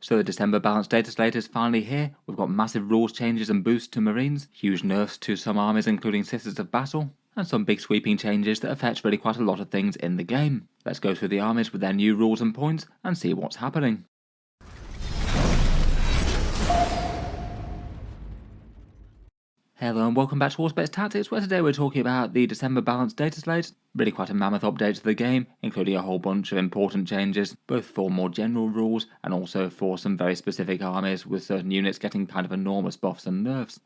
So the December balanced data slate is finally here. We've got massive rules changes and boosts to Marines, huge nerfs to some armies including Sisters of Battle, and some big sweeping changes that affect really quite a lot of things in the game. Let's go through the armies with their new rules and points and see what's happening. Hello and welcome back to Auspex Tactics, where today we're talking about the December balanced data slate. Really quite a mammoth update to the game, including a whole bunch of important changes, both for more general rules and also for some very specific armies, with certain units getting kind of enormous buffs and nerfs.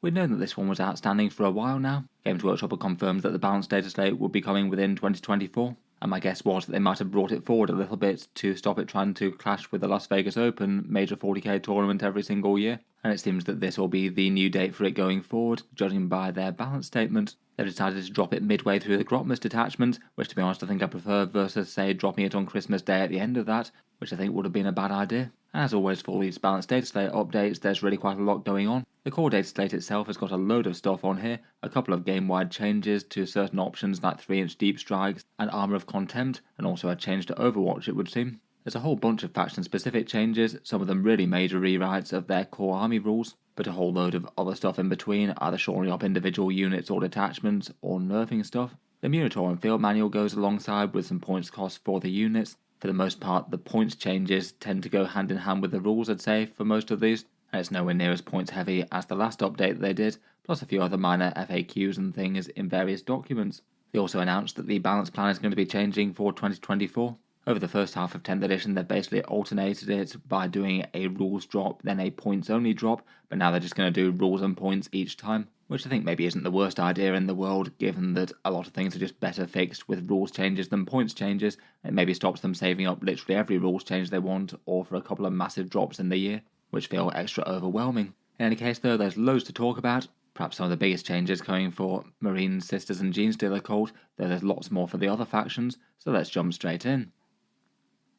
We'd known that this one was outstanding for a while now. Games Workshop had confirmed that the balanced data slate would be coming within 2024, and my guess was that they might have brought it forward a little bit to stop it trying to clash with the Las Vegas Open major 40k tournament every single year, and it seems that this will be the new date for it going forward, judging by their balance statement. They've decided to drop it midway through the Grotmas detachment, which to be honest I think I prefer versus say dropping it on Christmas Day at the end of that, which I think would have been a bad idea. And as always for these balanced data slate updates, there's really quite a lot going on. The core data slate itself has got a load of stuff on here, a couple of game-wide changes to certain options like 3-inch deep strikes and Armour of Contempt, and also a change to Overwatch it would seem. There's a whole bunch of faction-specific changes, some of them really major rewrites of their core army rules, but a whole load of other stuff in between, either shoring up individual units or detachments, or nerfing stuff. The Munitor and Field Manual goes alongside with some points cost for the units. For the most part, the points changes tend to go hand in hand with the rules, I'd say, for most of these, and it's nowhere near as points heavy as the last update they did, plus a few other minor FAQs and things in various documents. They also announced that the balance plan is going to be changing for 2024. Over the first half of 10th edition, they've basically alternated it by doing a rules drop, then a points only drop, but now they're just going to do rules and points each time, which I think maybe isn't the worst idea in the world, given that a lot of things are just better fixed with rules changes than points changes. It maybe stops them saving up literally every rules change they want, or for a couple of massive drops in the year, which feel extra overwhelming. In any case though, there's loads to talk about. Perhaps some of the biggest changes coming for Marines, Sisters and Genestealer Cults, though there's lots more for the other factions, so let's jump straight in.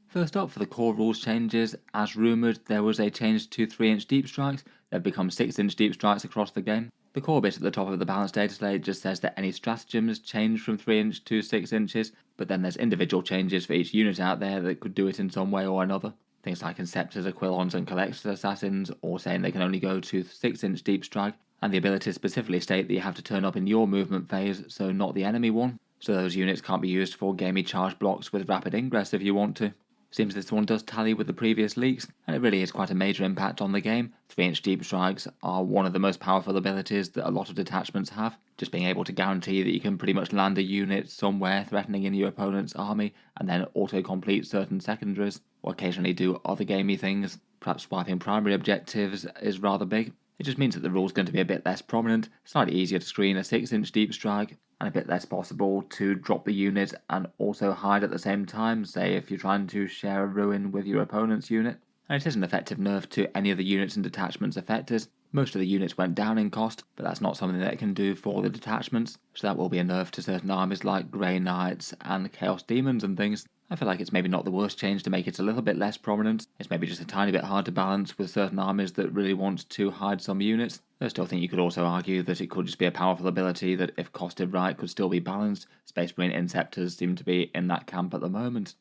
First up, for the core rules changes, as rumoured, there was a change to 3-inch deep strikes. They've become 6-inch deep strikes across the game. The core bit at the top of the balanced data slate just says that any stratagems change from 3-inch to 6 inches, but then there's individual changes for each unit out there that could do it in some way or another. Things like Inceptors, Aquilons and Collector Assassins, or saying they can only go to 6-inch deep strike, and the abilities specifically state that you have to turn up in your movement phase, so not the enemy one. So those units can't be used for gamey charge blocks with rapid ingress if you want to. Seems this one does tally with the previous leaks, and it really is quite a major impact on the game. 3-inch deep strikes are one of the most powerful abilities that a lot of detachments have. Just being able to guarantee that you can pretty much land a unit somewhere threatening in your opponent's army, and then auto-complete certain secondaries, or occasionally do other gamey things. Perhaps swiping primary objectives is rather big. It just means that the rule's going to be a bit less prominent, slightly easier to screen a 6-inch deep strike, and a bit less possible to drop the unit and also hide at the same time, say if you're trying to share a ruin with your opponent's unit. And it is an effective nerf to any of the units and detachments affected. Most of the units went down in cost, but that's not something that it can do for the detachments, so that will be a nerf to certain armies like Grey Knights and Chaos Demons and things. I feel like it's maybe not the worst change to make it a little bit less prominent. It's maybe just a tiny bit hard to balance with certain armies that really want to hide some units. I still think you could also argue that it could just be a powerful ability that, if costed right, could still be balanced. Space Marine Inceptors seem to be in that camp at the moment.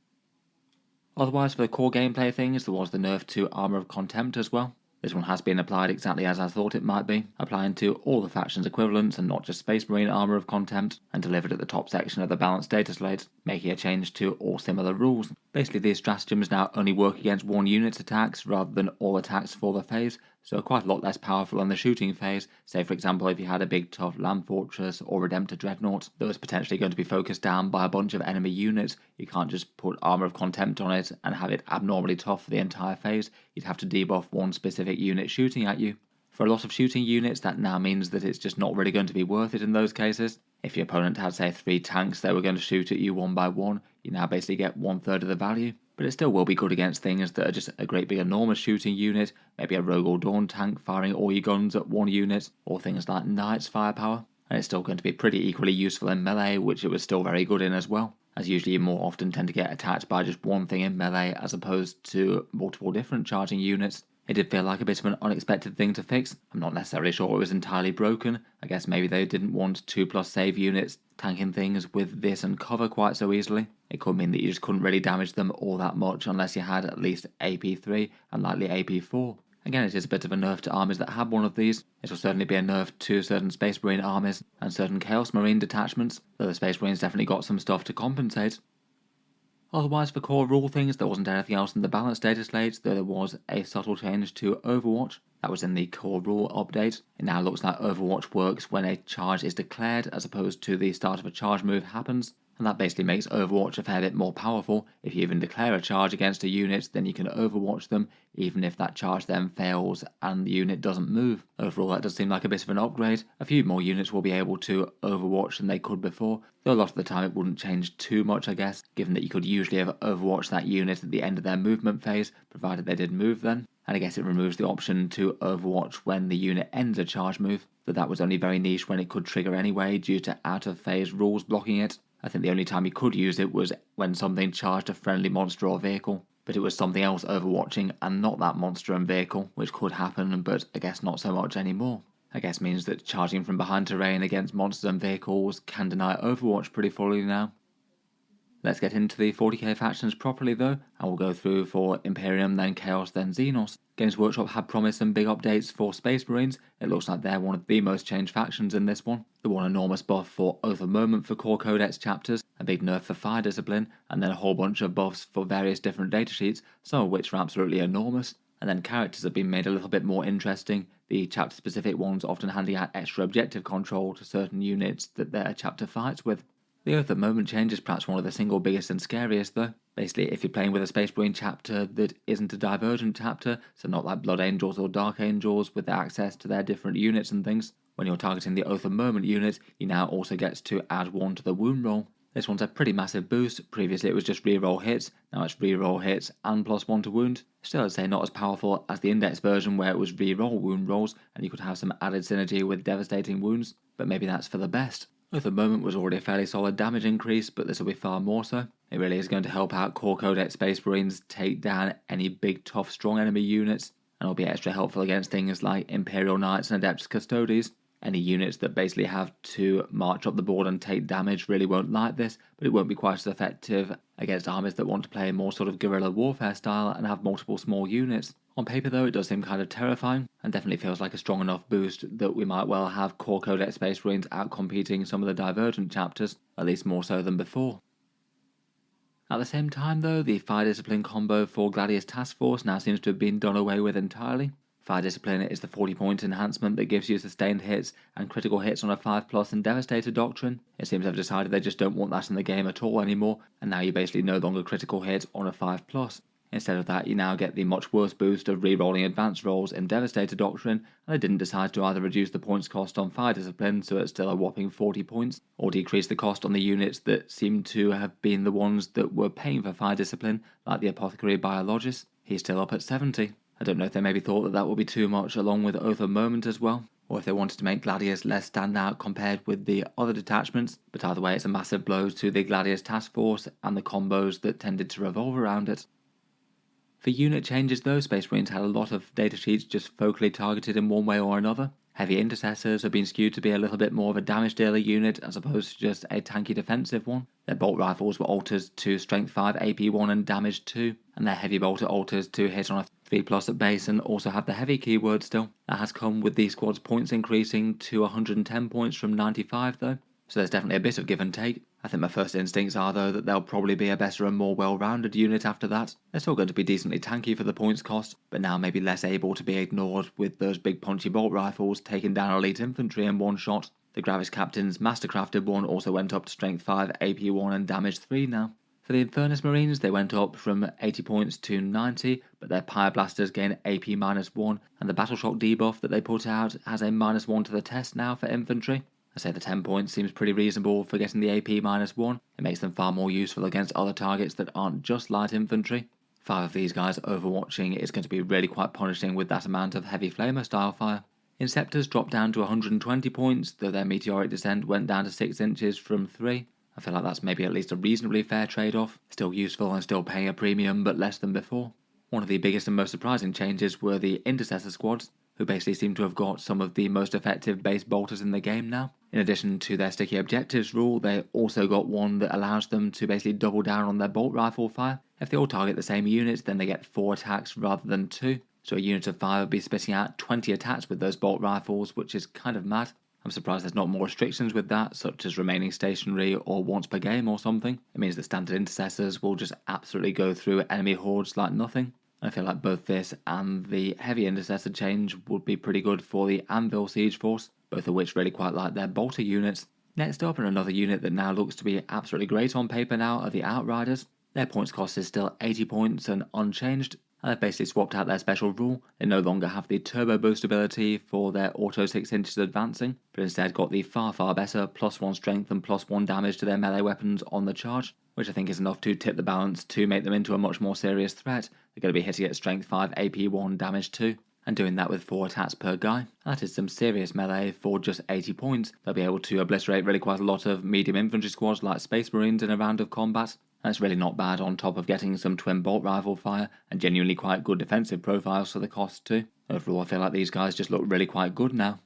Otherwise, for the core gameplay things, there was the nerf to Armour of Contempt as well. This one has been applied exactly as I thought it might be, applying to all the factions' equivalents and not just Space Marine Armour of Contempt, and delivered at the top section of the balanced data slate, making a change to all similar rules. Basically, these stratagems now only work against one unit's attacks rather than all attacks for the phase, so quite a lot less powerful in the shooting phase. Say for example if you had a big tough land fortress or Redemptor Dreadnought that was potentially going to be focused down by a bunch of enemy units, you can't just put Armour of Contempt on it and have it abnormally tough for the entire phase. You'd have to debuff one specific unit shooting at you. For a lot of shooting units, that now means that it's just not really going to be worth it in those cases. If your opponent had say 3 tanks they were going to shoot at you one by one, you now basically get 1/3 of the value. But it still will be good against things that are just a great big enormous shooting unit, maybe a Rogue or Dawn tank firing all your guns at one unit, or things like Knights firepower. And it's still going to be pretty equally useful in melee, which it was still very good in as well, as usually you more often tend to get attacked by just one thing in melee as opposed to multiple different charging units. It did feel like a bit of an unexpected thing to fix. I'm not necessarily sure it was entirely broken. I guess maybe they didn't want 2+ save units tanking things with this and cover quite so easily. It could mean that you just couldn't really damage them all that much unless you had at least AP3 and likely AP4. Again, it is a bit of a nerf to armies that have one of these. It will certainly be a nerf to certain Space Marine armies and certain Chaos Marine detachments, though the Space Marines definitely got some stuff to compensate. Otherwise, for core rule things, there wasn't anything else in the balance data slate, though there was a subtle change to Overwatch. That was in the core rule update. It now looks like Overwatch works when a charge is declared as opposed to the start of a charge move happens. And that basically makes Overwatch a fair bit more powerful. If you even declare a charge against a unit, then you can Overwatch them, even if that charge then fails and the unit doesn't move. Overall, that does seem like a bit of an upgrade. A few more units will be able to Overwatch than they could before, though a lot of the time it wouldn't change too much, I guess, given that you could usually have Overwatched that unit at the end of their movement phase, provided they did move then. And I guess it removes the option to Overwatch when the unit ends a charge move, but that was only very niche when it could trigger anyway due to out-of-phase rules blocking it. I think the only time you could use it was when something charged a friendly monster or vehicle, but it was something else overwatching and not that monster and vehicle, which could happen, but I guess not so much anymore. I guess means that charging from behind terrain against monsters and vehicles can deny Overwatch pretty fully now. Let's get into the 40k factions properly though, and we'll go through for Imperium, then Chaos, then Xenos. Games Workshop had promised some big updates for Space Marines. It looks like they're one of the most changed factions in this one. The one enormous buff for Oath of Moment for core codex chapters, a big nerf for fire discipline, and then a whole bunch of buffs for various different datasheets, some of which are absolutely enormous. And then characters have been made a little bit more interesting. The chapter specific ones often handing out extra objective control to certain units that their chapter fights with. The Oath of Moment change is perhaps one of the single biggest and scariest though. Basically, if you're playing with a Space Marine chapter that isn't a divergent chapter, so not like Blood Angels or Dark Angels with access to their different units and things, when you're targeting the Oath of Moment unit, you now also get to add 1 to the wound roll. This one's a pretty massive boost. Previously it was just reroll hits, now it's reroll hits and +1 to wound. Still, I'd say not as powerful as the index version where it was reroll wound rolls and you could have some added synergy with devastating wounds, but maybe that's for the best. Oath of Moment was already a fairly solid damage increase, but this will be far more so. It really is going to help out core codex Space Marines take down any big, tough, strong enemy units, and will be extra helpful against things like Imperial Knights and Adeptus Custodes. Any units that basically have to march up the board and take damage really won't like this, but it won't be quite as effective against armies that want to play a more sort of guerrilla warfare style and have multiple small units. On paper though, it does seem kind of terrifying, and definitely feels like a strong enough boost that we might well have core codex Space Marines outcompeting some of the divergent chapters, at least more so than before. At the same time though, the Fire Discipline combo for Gladius Task Force now seems to have been done away with entirely. Fire Discipline is the 40-point enhancement that gives you sustained hits and critical hits on a 5+ and Devastator doctrine. It seems they've decided they just don't want that in the game at all anymore, and now you basically no longer critical hit on a 5+. Instead of that, you now get the much worse boost of re-rolling advanced rolls in Devastator Doctrine, and they didn't decide to either reduce the points cost on Fire Discipline so it's still a whopping 40 points, or decrease the cost on the units that seem to have been the ones that were paying for Fire Discipline, like the Apothecary Biologist. He's still up at 70. I don't know if they maybe thought that that would be too much along with Oath of Moment as well, or if they wanted to make Gladius less stand out compared with the other detachments, but either way it's a massive blow to the Gladius Task Force and the combos that tended to revolve around it. For unit changes though, Space Marines had a lot of datasheets just focally targeted in one way or another. Heavy Intercessors have been skewed to be a little bit more of a damage dealer unit as opposed to just a tanky defensive one. Their bolt rifles were altered to strength 5, AP 1 and damage 2, and their heavy bolter alters to hit on a 3+ at base and also have the heavy keyword still. That has come with the squad's points increasing to 110 points from 95 though, so there's definitely a bit of give and take. I think my first instincts are though that they'll probably be a better and more well-rounded unit after that. They're still going to be decently tanky for the points cost, but now maybe less able to be ignored with those big punchy bolt rifles taking down elite infantry in one shot. The Gravis Captain's Mastercrafted one also went up to strength 5, AP 1 and damage 3 now. For the Infernus Marines, they went up from 80 points to 90, but their Pyre Blasters gain AP -1, and the Battle Shock debuff that they put out has a -1 to the test now for infantry. I say the 10 points seems pretty reasonable for getting the AP -1. It makes them far more useful against other targets that aren't just light infantry. 5 of these guys overwatching is going to be really quite punishing with that amount of heavy flamer style fire. Inceptors dropped down to 120 points, though their meteoric descent went down to 6 inches from 3. I feel like that's maybe at least a reasonably fair trade-off. Still useful and still paying a premium, but less than before. One of the biggest and most surprising changes were the Intercessor squads, who basically seem to have got some of the most effective base bolters in the game now. In addition to their sticky objectives rule, they also got one that allows them to basically double down on their bolt rifle fire. If they all target the same units, then they get 4 attacks rather than 2. So a unit of 5 would be spitting out 20 attacks with those bolt rifles, which is kind of mad. I'm surprised there's not more restrictions with that, such as remaining stationary or once per game or something. It means that standard intercessors will just absolutely go through enemy hordes like nothing. I feel like both this and the heavy intercessor change would be pretty good for the Anvil siege force, both of which really quite like their bolter units. Next up, and another unit that now looks to be absolutely great on paper now, are the Outriders. Their points cost is still 80 points and unchanged, and they've basically swapped out their special rule. They no longer have the turbo boost ability for their auto 6 inches advancing, but instead got the far better +1 strength and +1 damage to their melee weapons on the charge, which I think is enough to tip the balance to make them into a much more serious threat. They're going to be hitting at strength 5, AP 1, damage 2, and doing that with 4 attacks per guy. That is some serious melee for just 80 points. They'll be able to obliterate really quite a lot of medium infantry squads like Space Marines in a round of combat. That's really not bad, on top of getting some twin bolt rifle fire and genuinely quite good defensive profiles for the cost too. Overall, I feel like these guys just look really quite good now.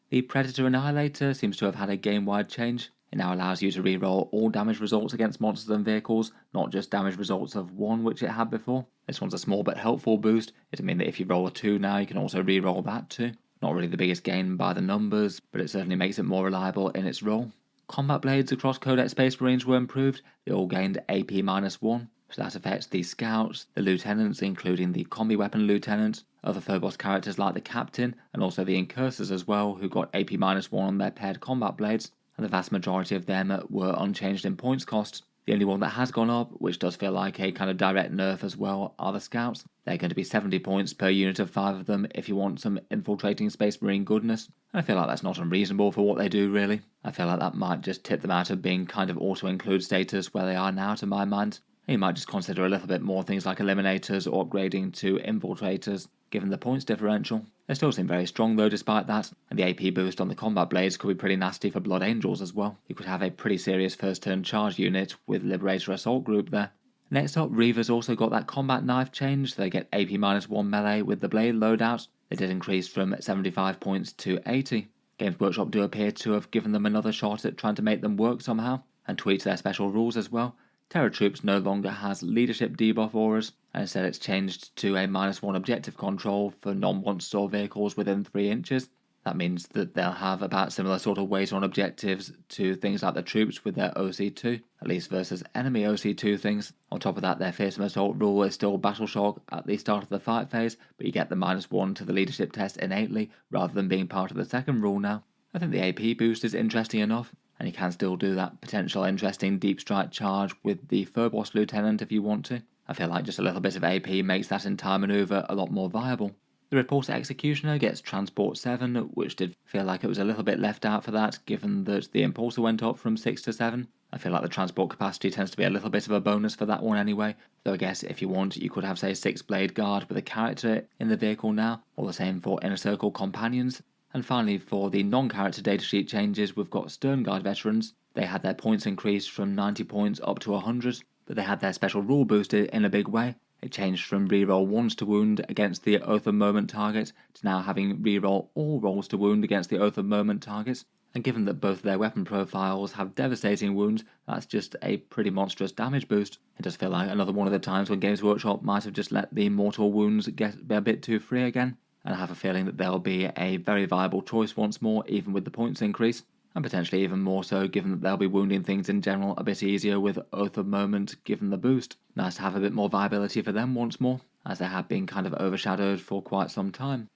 The Predator Annihilator seems to have had a game-wide change. It now allows you to reroll all damage results against monsters and vehicles, not just damage results of 1 which it had before. This one's a small but helpful boost. It'll mean that if you roll a 2 now, you can also reroll that too. Not really the biggest gain by the numbers, but it certainly makes it more reliable in its role. Combat blades across Codex Space Marines were improved. They all gained AP-1, so that affects the Scouts, the Lieutenants including the Combi Weapon Lieutenant, other Phobos characters like the Captain, and also the Incursors as well, who got AP-1 on their paired combat blades, and the vast majority of them were unchanged in points cost. The only one that has gone up, which does feel like a kind of direct nerf as well, are the Scouts. They're going to be 70 points per unit of 5 of them if you want some infiltrating Space Marine goodness. And I feel like that's not unreasonable for what they do, really. I feel like that might just tip them out of being kind of auto-include status where they are now, to my mind. And you might just consider a little bit more things like Eliminators or upgrading to Infiltrators, given the points differential. They still seem very strong though despite that, and the AP boost on the combat blades could be pretty nasty for Blood Angels as well. You could have a pretty serious first turn charge unit with Liberator Assault Group there. Next up, Reavers also got that combat knife change, so they get AP-1 melee with the blade loadout. They did increase from 75 points to 80. Games Workshop do appear to have given them another shot at trying to make them work somehow, and tweaked their special rules as well. Terror Troops no longer has leadership debuff auras, and instead it's changed to a -1 objective control for non-monster or vehicles within 3 inches. That means that they'll have about similar sort of weight on objectives to things like the troops with their OC2, at least versus enemy OC2 things. On top of that, their fearsome assault rule is still battle shock at the start of the fight phase, but you get the -1 to the leadership test innately, rather than being part of the second rule now. I think the AP boost is interesting enough, and you can still do that potential interesting deep strike charge with the Phobos Lieutenant if you want to. I feel like just a little bit of AP makes that entire manoeuvre a lot more viable. The Repulsor Executioner gets Transport 7, which did feel like it was a little bit left out for that, given that the Impulsor went up from 6 to 7. I feel like the transport capacity tends to be a little bit of a bonus for that one anyway, though I guess if you want, you could have, say, 6 Blade Guard with a character in the vehicle now, or the same for Inner Circle Companions. And finally, for the non-character datasheet changes, we've got Stern Guard Veterans. They had their points increased from 90 points up to 100, but they had their special rule boosted in a big way. It changed from reroll 1s to wound against the Oath of Moment target to now having reroll all rolls to wound against the Oath of Moment target. And given that both their weapon profiles have devastating wounds, that's just a pretty monstrous damage boost. It does feel like another one of the times when Games Workshop might have just let the mortal wounds get a bit too free again. And I have a feeling that they'll be a very viable choice once more, even with the points increase. And potentially even more so, given that they'll be wounding things in general a bit easier with Oath of Moment given the boost. Nice to have a bit more viability for them once more, as they have been kind of overshadowed for quite some time.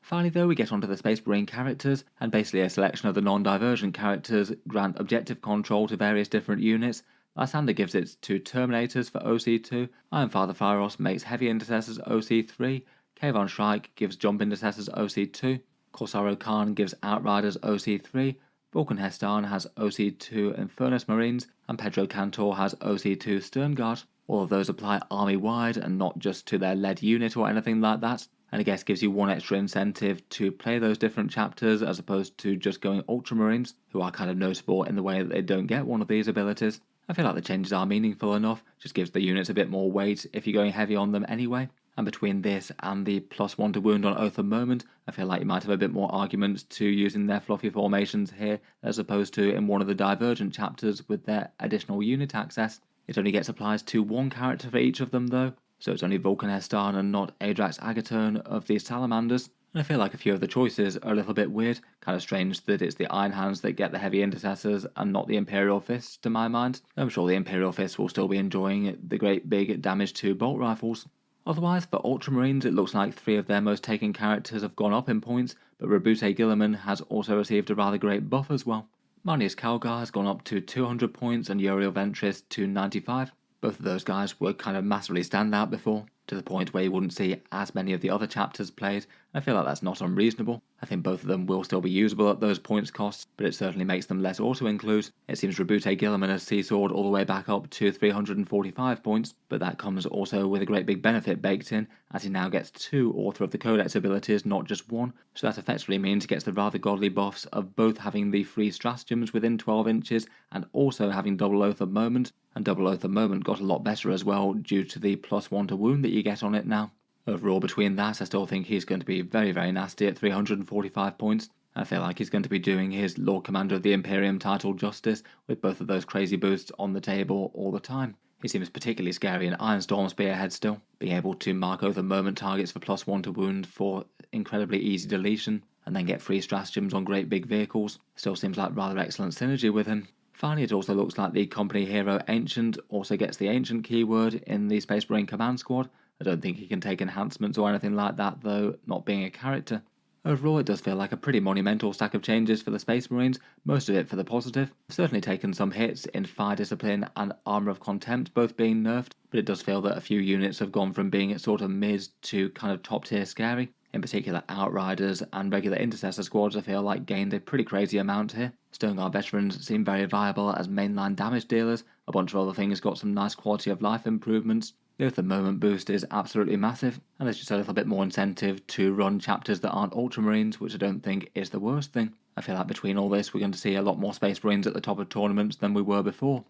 Finally though, we get onto the Space Marine characters, and basically a selection of the non-divergent characters grant objective control to various different units. Lysander gives it to Terminators for OC2, Ironfather Phyros makes Heavy Intercessors OC3, Kayvon Shrike gives Jump Intercessors OC2, Corsaro Khan gives Outriders OC3, Vulcan Hestan has OC2 Infernus Marines, and Pedro Cantor has OC2 Stern Guard. All of those apply army-wide and not just to their lead unit or anything like that, and I guess gives you one extra incentive to play those different chapters as opposed to just going Ultramarines, who are kind of notable in the way that they don't get one of these abilities. I feel like the changes are meaningful enough, just gives the units a bit more weight if you're going heavy on them anyway. And between this and the +1 to wound on Oath of Moment, I feel like you might have a bit more arguments to using their fluffy formations here, as opposed to in one of the Divergent chapters with their additional unit access. It only gets applied to one character for each of them though, so it's only Vulcan Hestan and not Adrax Agaturn of these Salamanders. And I feel like a few of the choices are a little bit weird, kind of strange that it's the Iron Hands that get the heavy intercessors and not the Imperial Fists to my mind. I'm sure the Imperial Fists will still be enjoying the great big damage to bolt rifles. Otherwise, for Ultramarines, it looks like 3 of their most taken characters have gone up in points, but Rabute Gilliman has also received a rather great buff as well. Marnius Calgar has gone up to 200 points and Uriel Ventris to 95. Both of those guys were kind of massively stand out before, to the point where you wouldn't see as many of the other chapters played. I feel like that's not unreasonable. I think both of them will still be usable at those points costs, but it certainly makes them less auto-include. It seems Rabute Gilliman has seesawed all the way back up to 345 points, but that comes also with a great big benefit baked in, as he now gets 2 Author of the Codex abilities, not just 1, so that effectively means he gets the rather godly buffs of both having the free stratagems within 12 inches and also having double Oath of Moment, and double Oath of Moment got a lot better as well due to the +1 to wound that you get on it now. Overall, between that, I still think he's going to be very, very nasty at 345 points. I feel like he's going to be doing his Lord Commander of the Imperium title justice with both of those crazy boosts on the table all the time. He seems particularly scary in Ironstorm Spearhead still, being able to mark Oath of Moment targets for +1 to wound for incredibly easy deletion, and then get free stratagems on great big vehicles. Still seems like rather excellent synergy with him. Finally, it also looks like the company hero Ancient also gets the Ancient keyword in the Space Marine Command Squad. I don't think he can take enhancements or anything like that though, not being a character. Overall, it does feel like a pretty monumental stack of changes for the Space Marines, most of it for the positive. I've certainly taken some hits in Fire Discipline and Armour of Contempt both being nerfed, but it does feel that a few units have gone from being sort of mid to kind of top tier scary. In particular, Outriders and regular Intercessor squads I feel like gained a pretty crazy amount here. Stoneguard veterans seem very viable as mainline damage dealers, a bunch of other things got some nice quality of life improvements. The Oath of Moment boost is absolutely massive, and there's just a little bit more incentive to run chapters that aren't Ultramarines, which I don't think is the worst thing. I feel like between all this we're going to see a lot more Space Marines at the top of tournaments than we were before.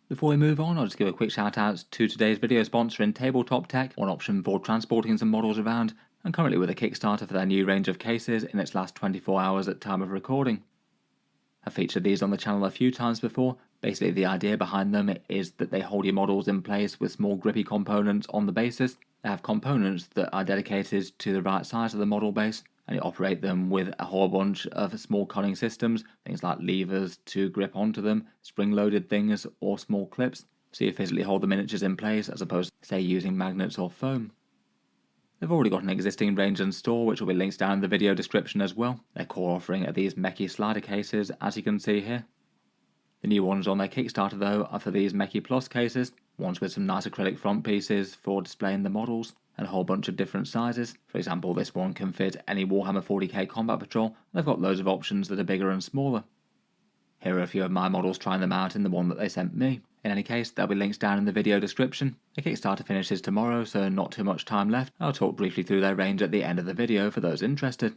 Before we move on, I'll just give a quick shout out to today's video sponsor in Tabletop Tech, one option for transporting some models around, and currently with a Kickstarter for their new range of cases in its last 24 hours at time of recording. I've featured these on the channel a few times before. Basically, the idea behind them is that they hold your models in place with small grippy components on the bases. They have components that are dedicated to the right size of the model base, and you operate them with a whole bunch of small cutting systems, things like levers to grip onto them, spring-loaded things, or small clips, so you physically hold the miniatures in place as opposed to, say, using magnets or foam. They've already got an existing range and store, which will be linked down in the video description as well. Their core offering are these Mechi slider cases, as you can see here. The new ones on their Kickstarter though are for these Mechi Plus cases, ones with some nice acrylic front pieces for displaying the models, and a whole bunch of different sizes. For example, this one can fit any Warhammer 40k combat patrol, and they've got loads of options that are bigger and smaller. Here are a few of my models trying them out in the one that they sent me. In any case, there'll be links down in the video description. The Kickstarter finishes tomorrow, so not too much time left. I'll talk briefly through their range at the end of the video for those interested.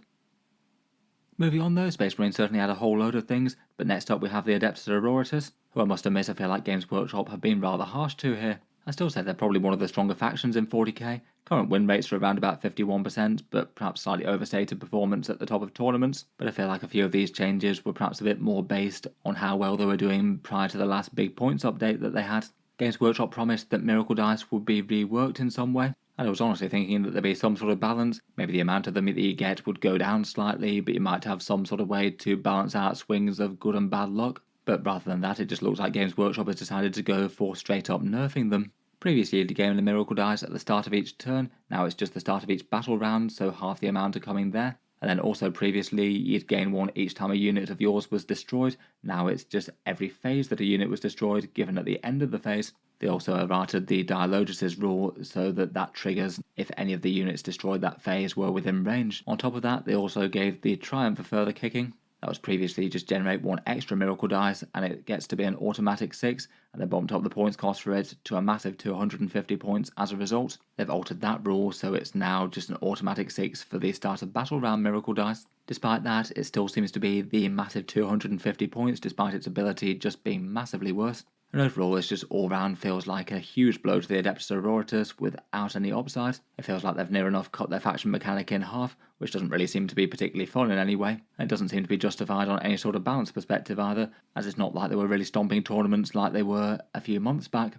Moving on though, Space Marine certainly had a whole load of things, but next up we have the Adepta Sororitas, who I must admit I feel like Games Workshop have been rather harsh to here. I still say they're probably one of the stronger factions in 40k. Current win rates are around about 51%, but perhaps slightly overstated performance at the top of tournaments. But I feel like a few of these changes were perhaps a bit more based on how well they were doing prior to the last big points update that they had. Games Workshop promised that Miracle Dice would be reworked in some way, and I was honestly thinking that there'd be some sort of balance. Maybe the amount of them that you get would go down slightly, but you might have some sort of way to balance out swings of good and bad luck. But rather than that, it just looks like Games Workshop has decided to go for straight up nerfing them. Previously, you'd gain the Miracle Dice at the start of each turn, now it's just the start of each battle round, so half the amount are coming there. And then also previously, you'd gain one each time a unit of yours was destroyed, now it's just every phase that a unit was destroyed, given at the end of the phase. They also errated the Dialogus' rule so that triggers if any of the units destroyed that phase were within range. On top of that, they also gave the Triumph for further kicking. That was previously just generate 1 extra miracle dice and it gets to be an automatic 6, and they bumped up the points cost for it to a massive 250 points as a result. They've altered that rule so it's now just an automatic 6 for the start of battle round miracle dice. Despite that, it still seems to be the massive 250 points despite its ability just being massively worse. And overall, this just all round feels like a huge blow to the Adepta Sororitas without any upside. It feels like they've near enough cut their faction mechanic in half, which doesn't really seem to be particularly fun in any way. And it doesn't seem to be justified on any sort of balance perspective either, as it's not like they were really stomping tournaments like they were a few months back.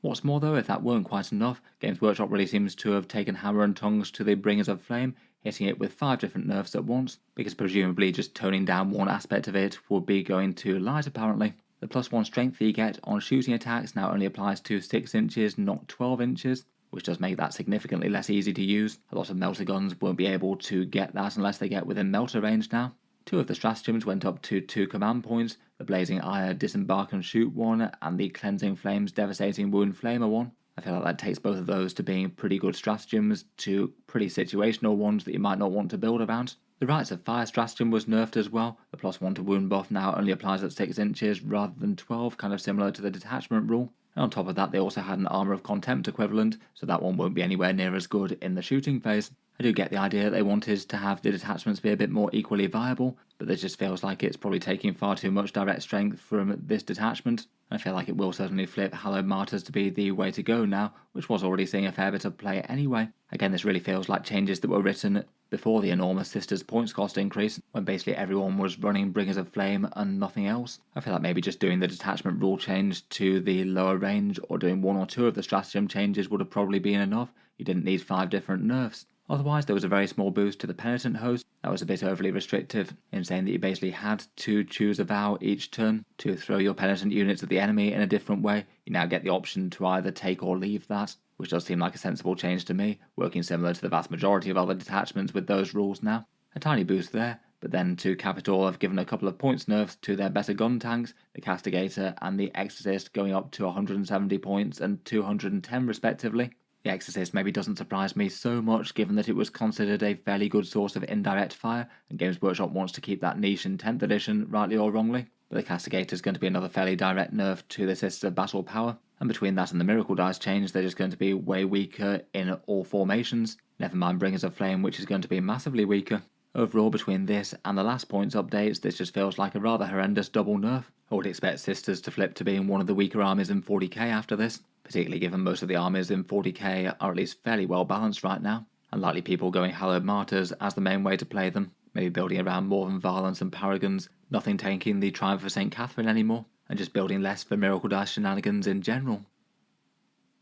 What's more though, if that weren't quite enough, Games Workshop really seems to have taken hammer and tongs to the Bringers of Flame, hitting it with 5 different nerfs at once, because presumably just toning down one aspect of it would be going too light apparently. The +1 strength that you get on shooting attacks now only applies to 6 inches, not 12 inches, which does make that significantly less easy to use. A lot of melter guns won't be able to get that unless they get within melter range now. 2 of the stratagems went up to 2 command points, the Blazing Ire Disembark and Shoot one, and the Cleansing Flames Devastating Wound Flamer one. I feel like that takes both of those to being pretty good stratagems to pretty situational ones that you might not want to build around. The Rites of Fire stratagem was nerfed as well. The +1 to wound buff now only applies at 6 inches rather than 12, kind of similar to the detachment rule. And on top of that, they also had an Armour of Contempt equivalent, so that one won't be anywhere near as good in the shooting phase. I do get the idea that they wanted to have the detachments be a bit more equally viable, but this just feels like it's probably taking far too much direct strength from this detachment. I feel like it will certainly flip Hallowed Martyrs to be the way to go now, which was already seeing a fair bit of play anyway. Again, this really feels like changes that were written before the enormous Sisters points cost increase, when basically everyone was running Bringers of Flame and nothing else. I feel like maybe just doing the detachment rule change to the lower range, or doing 1 or 2 of the stratagem changes would have probably been enough. You didn't need 5 different nerfs. Otherwise, there was a very small boost to the Penitent Host. That was a bit overly restrictive, in saying that you basically had to choose a vow each turn to throw your Penitent units at the enemy in a different way. You now get the option to either take or leave that, which does seem like a sensible change to me, working similar to the vast majority of other detachments with those rules now. A tiny boost there, but then to cap it all, I've given a couple of points nerfs to their better gun tanks, the Castigator and the Exorcist going up to 170 points and 210 respectively. The Exorcist maybe doesn't surprise me so much given that it was considered a fairly good source of indirect fire, and Games Workshop wants to keep that niche in 10th edition, rightly or wrongly. But the Castigator is going to be another fairly direct nerf to the Sisters of Battle power, and between that and the Miracle Dice change, they're just going to be way weaker in all formations, never mind Bringers of Flame, which is going to be massively weaker. Overall, between this and the last points updates, this just feels like a rather horrendous double nerf. I would expect Sisters to flip to being one of the weaker armies in 40k after this, particularly given most of the armies in 40k are at least fairly well balanced right now, and likely people going Hallowed Martyrs as the main way to play them, maybe building around more than Violence and Paragons, nothing tanking the Triumph of St. Catherine anymore, and just building less for Miracle Dice shenanigans in general.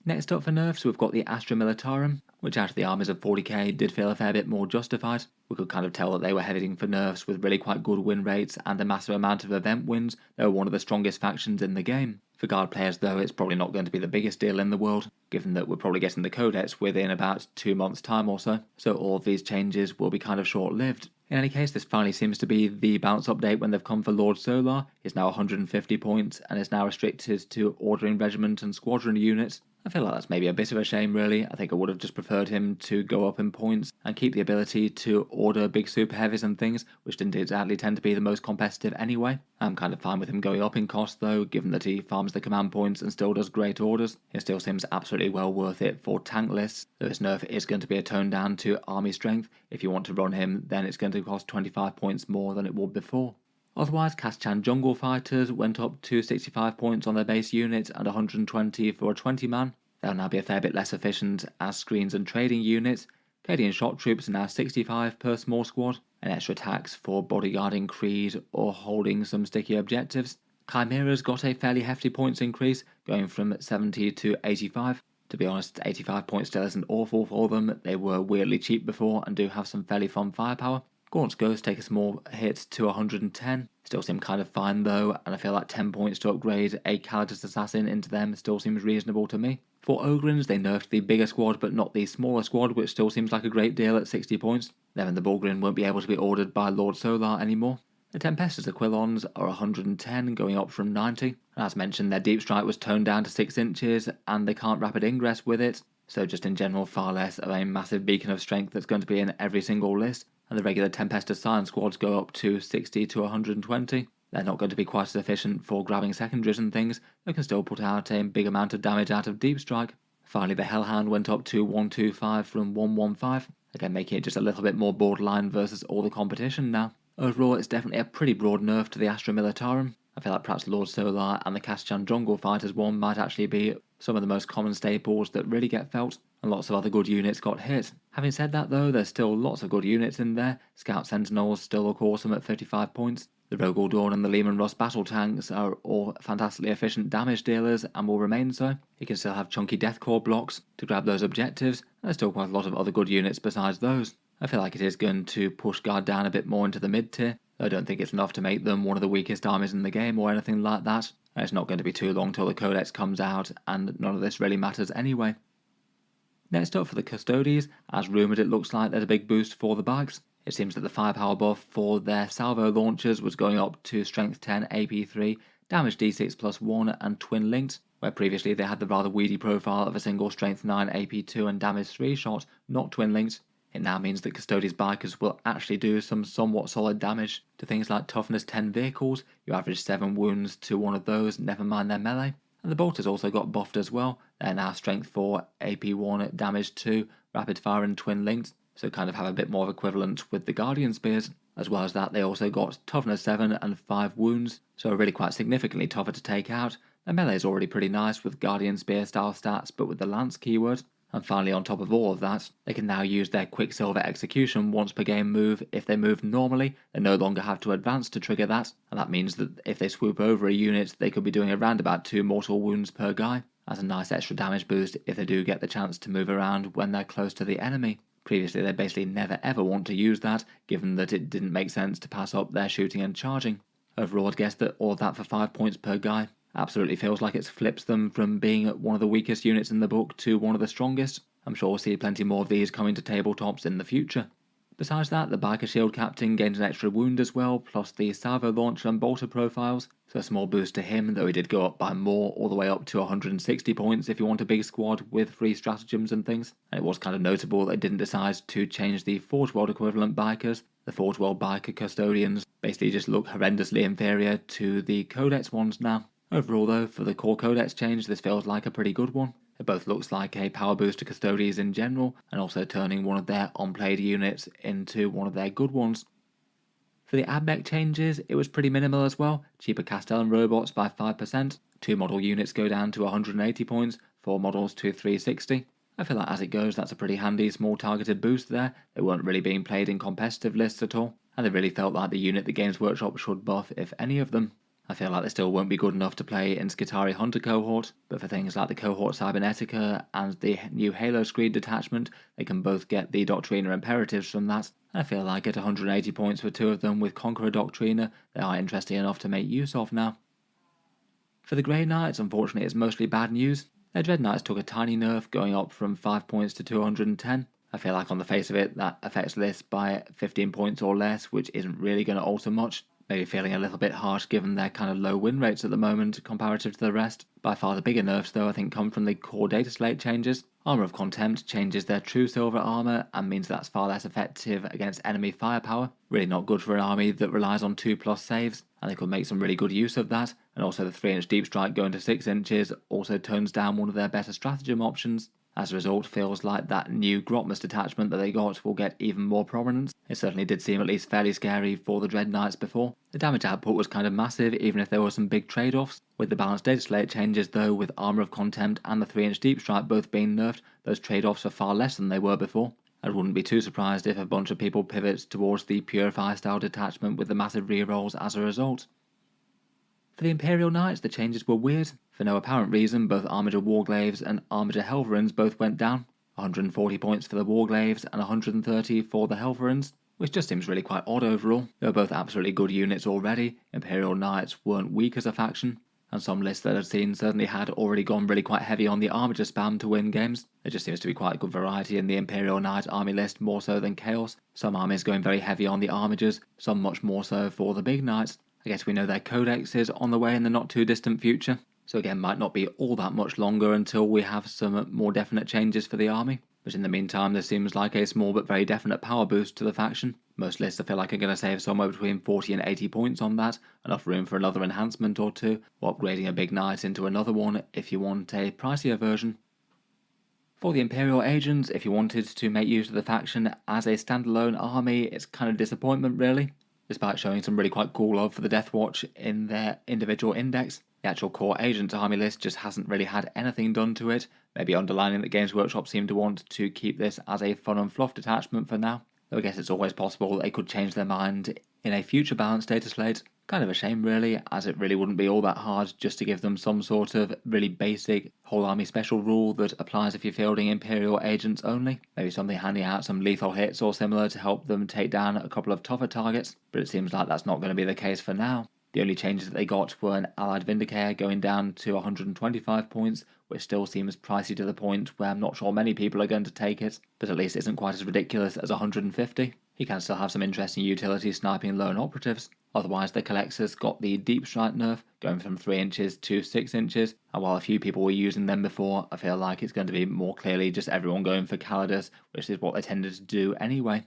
Next up for nerfs, we've got the Astra Militarum, which out of the armies of 40k did feel a fair bit more justified. We could kind of tell that they were heading for nerfs with really quite good win rates and a massive amount of event wins. They were one of the strongest factions in the game. For guard players though, it's probably not going to be the biggest deal in the world, given that we're probably getting the codex within about 2 months' time or so all of these changes will be kind of short-lived. In any case, this finally seems to be the bounce update when they've come for Lord Solar. He's now 150 points and is now restricted to ordering regiment and squadron units. I feel like that's maybe a bit of a shame really. I think I would have just preferred him to go up in points and keep the ability to order big super heavies and things, which didn't exactly tend to be the most competitive anyway. I'm kind of fine with him going up in cost though, given that he farms the command points and still does great orders. It still seems absolutely well worth it for tank lists, though his nerf is going to be a tone down to army strength. If you want to run him, then it's going to cost 25 points more than it would before. Otherwise, Kaschan Jungle Fighters went up to 65 points on their base unit and 120 for a 20-man. They'll now be a fair bit less efficient as screens and trading units. Cadian Shock Troops are now 65 per small squad, and extra attacks for bodyguarding Creed or holding some sticky objectives. Chimeras got a fairly hefty points increase, going from 70 to 85. To be honest, 85 points still isn't awful for them. They were weirdly cheap before and do have some fairly fun firepower. Gaunt's Ghosts take a small hit to 110. Still seem kind of fine though, and I feel like 10 points to upgrade a Calidus Assassin into them still seems reasonable to me. For Ogryns, they nerfed the bigger squad but not the smaller squad, which still seems like a great deal at 60 points. Them and the Bulgrin won't be able to be ordered by Lord Solar anymore. The Tempestors Aquilons are 110, going up from 90. And as mentioned, their Deep Strike was toned down to 6 inches, and they can't rapid ingress with it, so just in general far less of a massive beacon of strength that's going to be in every single list. and the regular Tempestus Science squads go up to 60 to 120. They're not going to be quite as efficient for grabbing secondaries and things, they can still put out a big amount of damage out of Deep Strike. Finally, the Hellhound went up to 125 from 115, again making it just a little bit more borderline versus all the competition now. Overall, it's definitely a pretty broad nerf to the Astra Militarum. I feel like perhaps Lord Solar and the Kashan Jungle Fighters one might actually be some of the most common staples that really get felt, and lots of other good units got hit. Having said that though, there's still lots of good units in there. Scout Sentinels still look awesome at 35 points. The Rogel Dawn and the Lehman Russ battle tanks are all fantastically efficient damage dealers and will remain so. You can still have chunky Deathcore blocks to grab those objectives, and there's still quite a lot of other good units besides those. I feel like it is going to push Guard down a bit more into the mid tier. I don't think it's enough to make them one of the weakest armies in the game or anything like that. And it's not going to be too long till the Codex comes out, and none of this really matters anyway. Next up for the Custodes, as rumoured it looks like there's a big boost for the bikes. It seems that the firepower buff for their salvo launchers was going up to strength 10 AP3, damage D6 plus 1 and twin linked, where previously they had the rather weedy profile of a single strength 9 AP2 and damage 3 shot, not twin linked. It now means that Custodes bikers will actually do some somewhat solid damage to things like toughness 10 vehicles. You average 7 wounds to one of those, never mind their melee. And the bolters also got buffed as well. They're now strength 4, AP1, damage 2, rapid fire and twin linked, so kind of have a bit more of equivalent with the Guardian Spears. As well as that, they also got toughness 7 and 5 wounds, so are really quite significantly tougher to take out. Their melee is already pretty nice with Guardian Spear style stats, but with the Lance keyword. And finally, on top of all of that, they can now use their Quicksilver Execution once per game move. If they move normally, they no longer have to advance to trigger that, and that means that if they swoop over a unit, they could be doing around about 2 mortal wounds per guy. That's a nice extra damage boost if they do get the chance to move around when they're close to the enemy. Previously, they basically never ever want to use that, given that it didn't make sense to pass up their shooting and charging. Overall, I'd guess that all that for 5 points per guy. Absolutely feels like it's flipped them from being one of the weakest units in the book to one of the strongest. I'm sure we'll see plenty more of these coming to tabletops in the future. Besides that, the Biker Shield Captain gained an extra wound as well, plus the Salvo Launcher and Bolter profiles, so a small boost to him, though he did go up by more, all the way up to 160 points if you want a big squad with free stratagems and things. And it was kind of notable they didn't decide to change the Forge World equivalent Bikers. The Forge World Biker Custodians basically just look horrendously inferior to the Codex ones now. Overall though, for the core Codex change, this feels like a pretty good one. It both looks like a power boost to Custodes in general, and also turning one of their unplayed units into one of their good ones. For the AdMech changes, it was pretty minimal as well. Cheaper Castellan robots by 5%, 2 model units go down to 180 points, 4 models to 360. I feel like as it goes, that's a pretty handy small targeted boost there. They weren't really being played in competitive lists at all, and they really felt like the unit the Games Workshop should buff, if any of them. I feel like they still won't be good enough to play in Skitarii Hunter cohort, but for things like the cohort Cybernetica and the new Halo Screed detachment, they can both get the Doctrina Imperatives from that. I feel like at 180 points for 2 of them with Conqueror Doctrina, they are interesting enough to make use of now. For the Grey Knights, unfortunately it's mostly bad news. Their Dread Knights took a tiny nerf, going up from 5 points to 210. I feel like on the face of it, that affects this by 15 points or less, which isn't really going to alter much. Maybe feeling a little bit harsh given their kind of low win rates at the moment comparative to the rest. By far the bigger nerfs though I think come from the core Dataslate changes. Armour of Contempt changes their true silver armour and means that's far less effective against enemy firepower. Really not good for an army that relies on 2+ saves, and they could make some really good use of that. And also the 3-inch deep strike going to 6 inches also tones down one of their better stratagem options. As a result, feels like that new Grotmus detachment that they got will get even more prominence. It certainly did seem at least fairly scary for the Dread Knights before. The damage output was kind of massive, even if there were some big trade-offs. With the balanced Dataslate changes though, with Armour of Contempt and the 3-inch deep strike both being nerfed, those trade-offs are far less than they were before. I wouldn't be too surprised if a bunch of people pivot towards the Purify style detachment with the massive rerolls as a result. For the Imperial Knights, the changes were weird. For no apparent reason, both Armiger Warglaves and Armiger Helverins both went down. 140 points for the Warglaves and 130 for the Helverins, which just seems really quite odd overall. They were both absolutely good units already. Imperial Knights weren't weak as a faction, and some lists that I've seen certainly had already gone really quite heavy on the Armiger spam to win games. There just seems to be quite a good variety in the Imperial Knight army list, more so than Chaos. Some armies going very heavy on the Armigers, some much more so for the big Knights. I guess we know their Codex is on the way in the not too distant future, so again might not be all that much longer until we have some more definite changes for the army. But in the meantime there seems like a small but very definite power boost to the faction. Most lists I feel like are going to save somewhere between 40 and 80 points on that, enough room for another enhancement or two, or upgrading a big knight into another one if you want a pricier version. For the Imperial Agents, if you wanted to make use of the faction as a standalone army, it's kind of disappointment really. Despite showing some really quite cool love for the Deathwatch in their individual index, the actual core Agents army list just hasn't really had anything done to it, maybe underlining that Games Workshop seem to want to keep this as a fun and fluff detachment for now, though I guess it's always possible they could change their mind in a future balanced data slate. Kind of a shame really, as it really wouldn't be all that hard just to give them some sort of really basic whole army special rule that applies if you're fielding Imperial Agents only. Maybe something handing out some lethal hits or similar to help them take down a couple of tougher targets, but it seems like that's not going to be the case for now. The only changes that they got were an Allied Vindicator going down to 125 points, which still seems pricey to the point where I'm not sure many people are going to take it, but at least isn't quite as ridiculous as 150. He can still have some interesting utility sniping lone operatives. Otherwise, the Collectors got the Deep Strike nerf, going from 3 inches to 6 inches, and while a few people were using them before, I feel like it's going to be more clearly just everyone going for Calidus, which is what they tended to do anyway.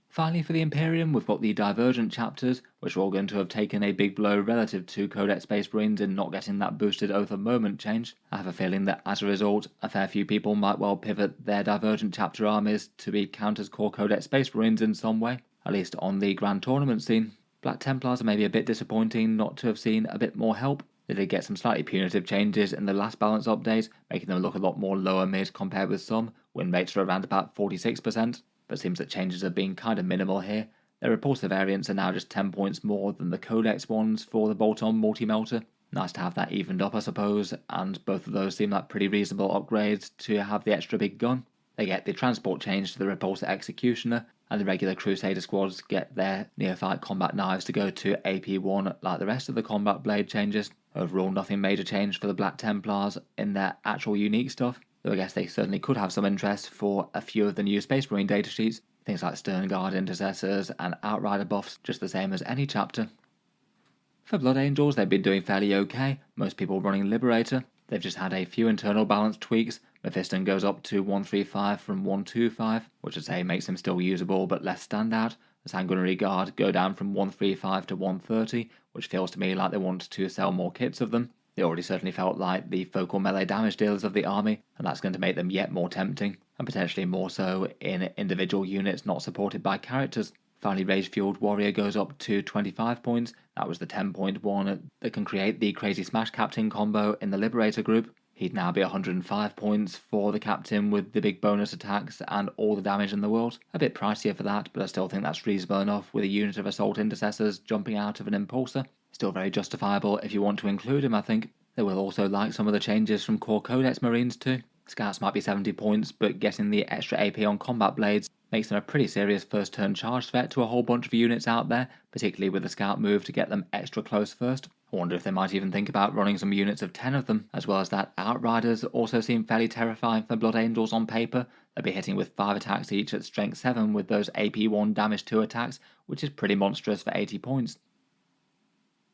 Finally, for the Imperium, we've got the Divergent chapters, which are all going to have taken a big blow relative to Codex Space Marines in not getting that boosted Oath of Moment change. I have a feeling that as a result, a fair few people might well pivot their Divergent chapter armies to be counters core Codex Space Marines in some way, at least on the Grand Tournament scene. Black Templars are maybe a bit disappointing not to have seen a bit more help. They did get some slightly punitive changes in the last balance update, making them look a lot more lower mid compared with some. Win rates are around about 46%. But it seems that changes have been kind of minimal here. Their repulsor variants are now just 10 points more than the Codex ones for the Votann multi-melter. Nice to have that evened up I suppose, and both of those seem like pretty reasonable upgrades to have the extra big gun. They get the transport change to the repulsor executioner, and the regular Crusader squads get their neophyte combat knives to go to AP1 like the rest of the combat blade changes. Overall nothing major changed for the Black Templars in their actual unique stuff, though I guess they certainly could have some interest for a few of the new Space Marine datasheets, things like Stern Guard Intercessors and Outrider buffs, just the same as any chapter. For Blood Angels, they've been doing fairly okay, most people running Liberator. They've just had a few internal balance tweaks. Mephiston goes up to 135 from 125, which I'd say makes him still usable but less standout. The Sanguinary Guard go down from 135 to 130, which feels to me like they want to sell more kits of them. They already certainly felt like the focal melee damage dealers of the army, and that's going to make them yet more tempting, and potentially more so in individual units not supported by characters. Finally, Rage Fueled Warrior goes up to 25 points. That was the 10-point one that can create the Crazy Smash Captain combo in the Liberator group. He'd now be 105 points for the Captain with the big bonus attacks and all the damage in the world. A bit pricier for that, but I still think that's reasonable enough with a unit of Assault Intercessors jumping out of an Impulsor. Still very justifiable if you want to include him, I think. They will also like some of the changes from core Codex Marines too. Scouts might be 70 points, but getting the extra AP on combat blades makes them a pretty serious first turn charge threat to a whole bunch of units out there, particularly with the scout move to get them extra close first. I wonder if they might even think about running some units of 10 of them, as well as that Outriders also seem fairly terrifying for Blood Angels on paper. They'll be hitting with 5 attacks each at strength 7 with those AP1 damage 2 attacks, which is pretty monstrous for 80 points.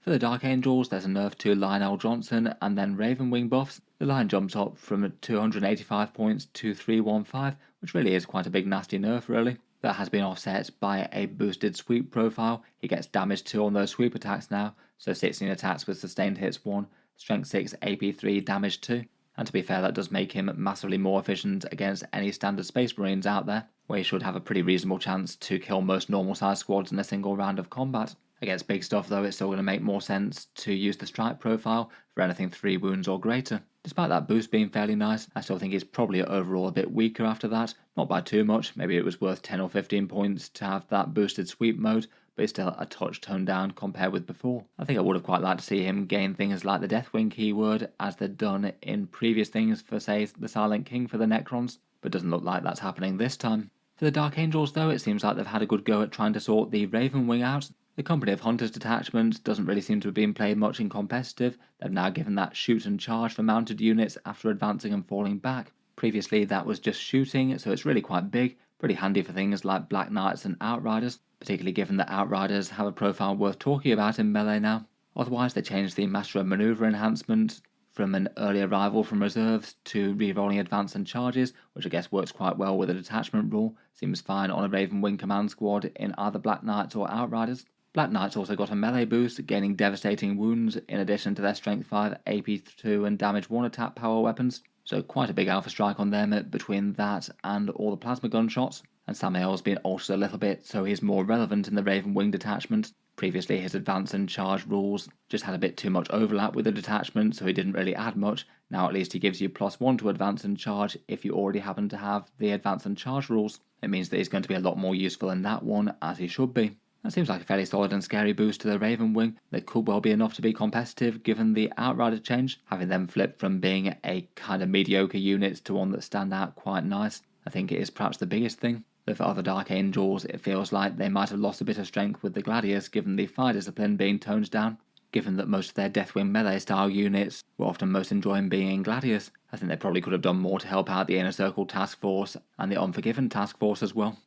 For the Dark Angels, there's a nerf to Lionel Johnson and then Ravenwing buffs. The line jumps up from 285 points to 315, which really is quite a big nasty nerf really. That has been offset by a boosted sweep profile. He gets damage 2 on those sweep attacks now, so 16 attacks with sustained hits 1, strength 6, AP 3, damage 2. And to be fair, that does make him massively more efficient against any standard Space Marines out there, where he should have a pretty reasonable chance to kill most normal sized squads in a single round of combat. Against big stuff though, it's still going to make more sense to use the strike profile for anything 3 wounds or greater. Despite that boost being fairly nice, I still think he's probably overall a bit weaker after that, not by too much. Maybe it was worth 10 or 15 points to have that boosted sweep mode, but it's still a touch toned down compared with before. I think I would have quite liked to see him gain things like the Deathwing keyword as they'd done in previous things for say the Silent King for the Necrons, but doesn't look like that's happening this time. For the Dark Angels though, it seems like they've had a good go at trying to sort the Ravenwing out. The Company of Hunters detachment doesn't really seem to have been played much in competitive. They've now given that shoot and charge for mounted units after advancing and falling back. Previously that was just shooting, so it's really quite big, pretty handy for things like Black Knights and Outriders, particularly given that Outriders have a profile worth talking about in melee now. Otherwise they changed the Master of Maneuver enhancement from an early arrival from reserves to re-rolling advance and charges, which I guess works quite well with a detachment rule. Seems fine on a Raven Wing command squad in either Black Knights or Outriders. Black Knights also got a melee boost, gaining devastating wounds in addition to their Strength 5, AP 2 and Damage 1 attack power weapons, so quite a big alpha strike on them between that and all the plasma gunshots. And Samael's been altered a little bit, so he's more relevant in the Raven Wing detachment. Previously his advance and charge rules just had a bit too much overlap with the detachment, so he didn't really add much. Now at least he gives you +1 to advance and charge if you already happen to have the advance and charge rules. It means that he's going to be a lot more useful in that one, as he should be. That seems like a fairly solid and scary boost to the Raven Wing that could well be enough to be competitive given the Outrider change, having them flip from being a kind of mediocre unit to one that stand out quite nice. I think it is perhaps the biggest thing. Though for other Dark Angels it feels like they might have lost a bit of strength with the Gladius given the fire discipline being toned down. Given that most of their Deathwing melee style units were often most enjoying being in Gladius, I think they probably could have done more to help out the Inner Circle Task Force and the Unforgiven Task Force as well.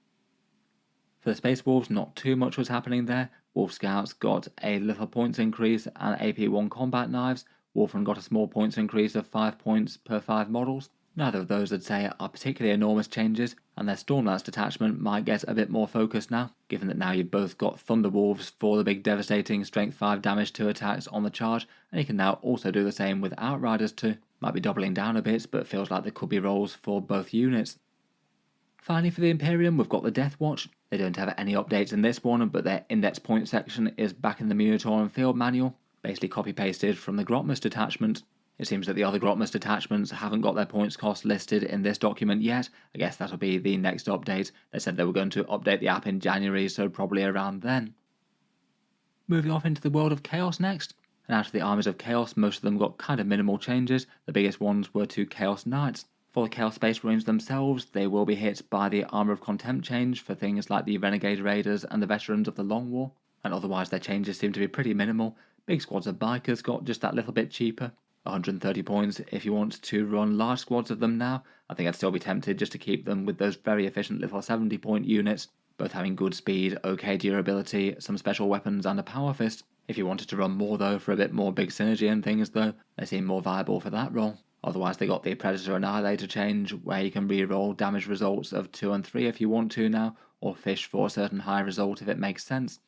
For the Space Wolves, not too much was happening there. Wolf Scouts got a little points increase and AP1 combat knives. Wolfrun got a small points increase of 5 points per 5 models. Neither of those I'd say are particularly enormous changes, and their Stormlance detachment might get a bit more focused now, given that now you've both got Thunderwolves for the big devastating Strength 5 damage 2 attacks on the charge, and you can now also do the same with Outriders too. Might be doubling down a bit, but feels like there could be roles for both units. Finally for the Imperium, we've got the Deathwatch. They don't have any updates in this one, but their index point section is back in the Minotaur and Field manual, basically copy-pasted from the Grotmus detachment. It seems that the other Grotmus detachments haven't got their points cost listed in this document yet. I guess that'll be the next update. They said they were going to update the app in January, so probably around then. Moving off into the world of Chaos next. And out of the armies of Chaos, most of them got kind of minimal changes. The biggest ones were to Chaos Knights. For the Chaos Space Marines themselves, they will be hit by the Armour of Contempt change for things like the Renegade Raiders and the Veterans of the Long War, and otherwise their changes seem to be pretty minimal. Big squads of Bikers got just that little bit cheaper, 130 points if you want to run large squads of them now. I think I'd still be tempted just to keep them with those very efficient little 70 point units, both having good speed, okay durability, some special weapons and a power fist. If you wanted to run more though for a bit more big synergy and things though, they seem more viable for that role. Otherwise they got the Predator Annihilator change, where you can re-roll damage results of 2 and 3 if you want to now, or fish for a certain high result if it makes sense.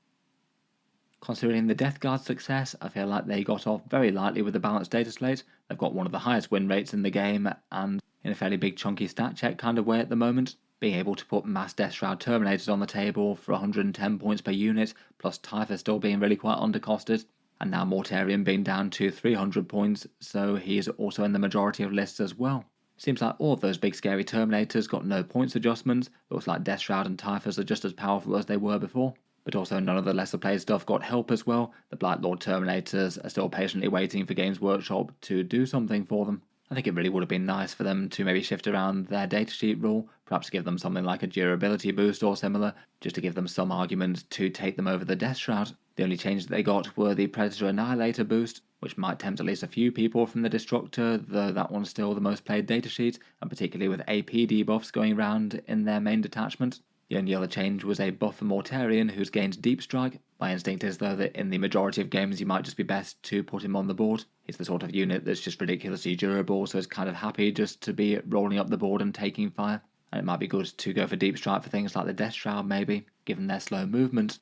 Considering the Death Guard's success, I feel like they got off very lightly with the balanced data slate. They've got one of the highest win rates in the game, and in a fairly big chunky stat check kind of way at the moment. Being able to put mass Death Shroud Terminators on the table for 110 points per unit, plus Typhus still being really quite undercosted, and now Mortarion being down to 300 points, so he is also in the majority of lists as well. Seems like all of those big scary Terminators got no points adjustments. Looks like Death Shroud and Typhus are just as powerful as they were before, but also none of the lesser played stuff got help as well. The Blight Lord Terminators are still patiently waiting for Games Workshop to do something for them. I think it really would have been nice for them to maybe shift around their datasheet rule, perhaps give them something like a durability boost or similar, just to give them some argument to take them over the Death Shroud. The only change that they got were the Predator Annihilator boost, which might tempt at least a few people from the Destructor, though that one's still the most played datasheet, and particularly with AP debuffs going around in their main detachment. The only other change was a buff for Mortarion, who's gained Deep Strike. My instinct is though that in the majority of games you might just be best to put him on the board. He's the sort of unit that's just ridiculously durable, so it's kind of happy just to be rolling up the board and taking fire. And it might be good to go for Deep Strike for things like the Death Shroud maybe, given their slow movement.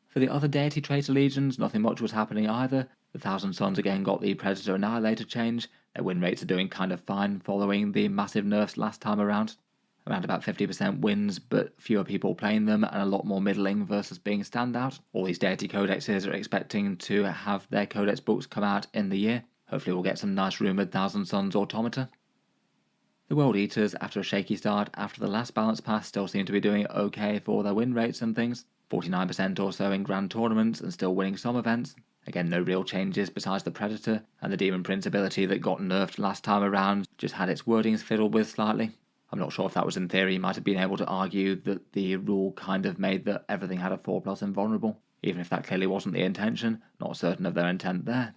For the other deity traitor legions, nothing much was happening either. The Thousand Sons again got the Predator Annihilator change. Their win rates are doing kind of fine following the massive nerfs last time around. Around about 50% wins, but fewer people playing them and a lot more middling versus being standout. All these deity codexes are expecting to have their codex books come out in the year. Hopefully we'll get some nice rumoured Thousand Sons automata. The World Eaters, after a shaky start after the last balance pass, still seem to be doing okay for their win rates and things. 49% or so in grand tournaments and still winning some events. Again, no real changes besides the Predator, and the Demon Prince ability that got nerfed last time around just had its wordings fiddled with slightly. I'm not sure if that was in theory. You might have been able to argue that the rule kind of made that everything had a 4+ invulnerable, even if that clearly wasn't the intention. Not certain of their intent there.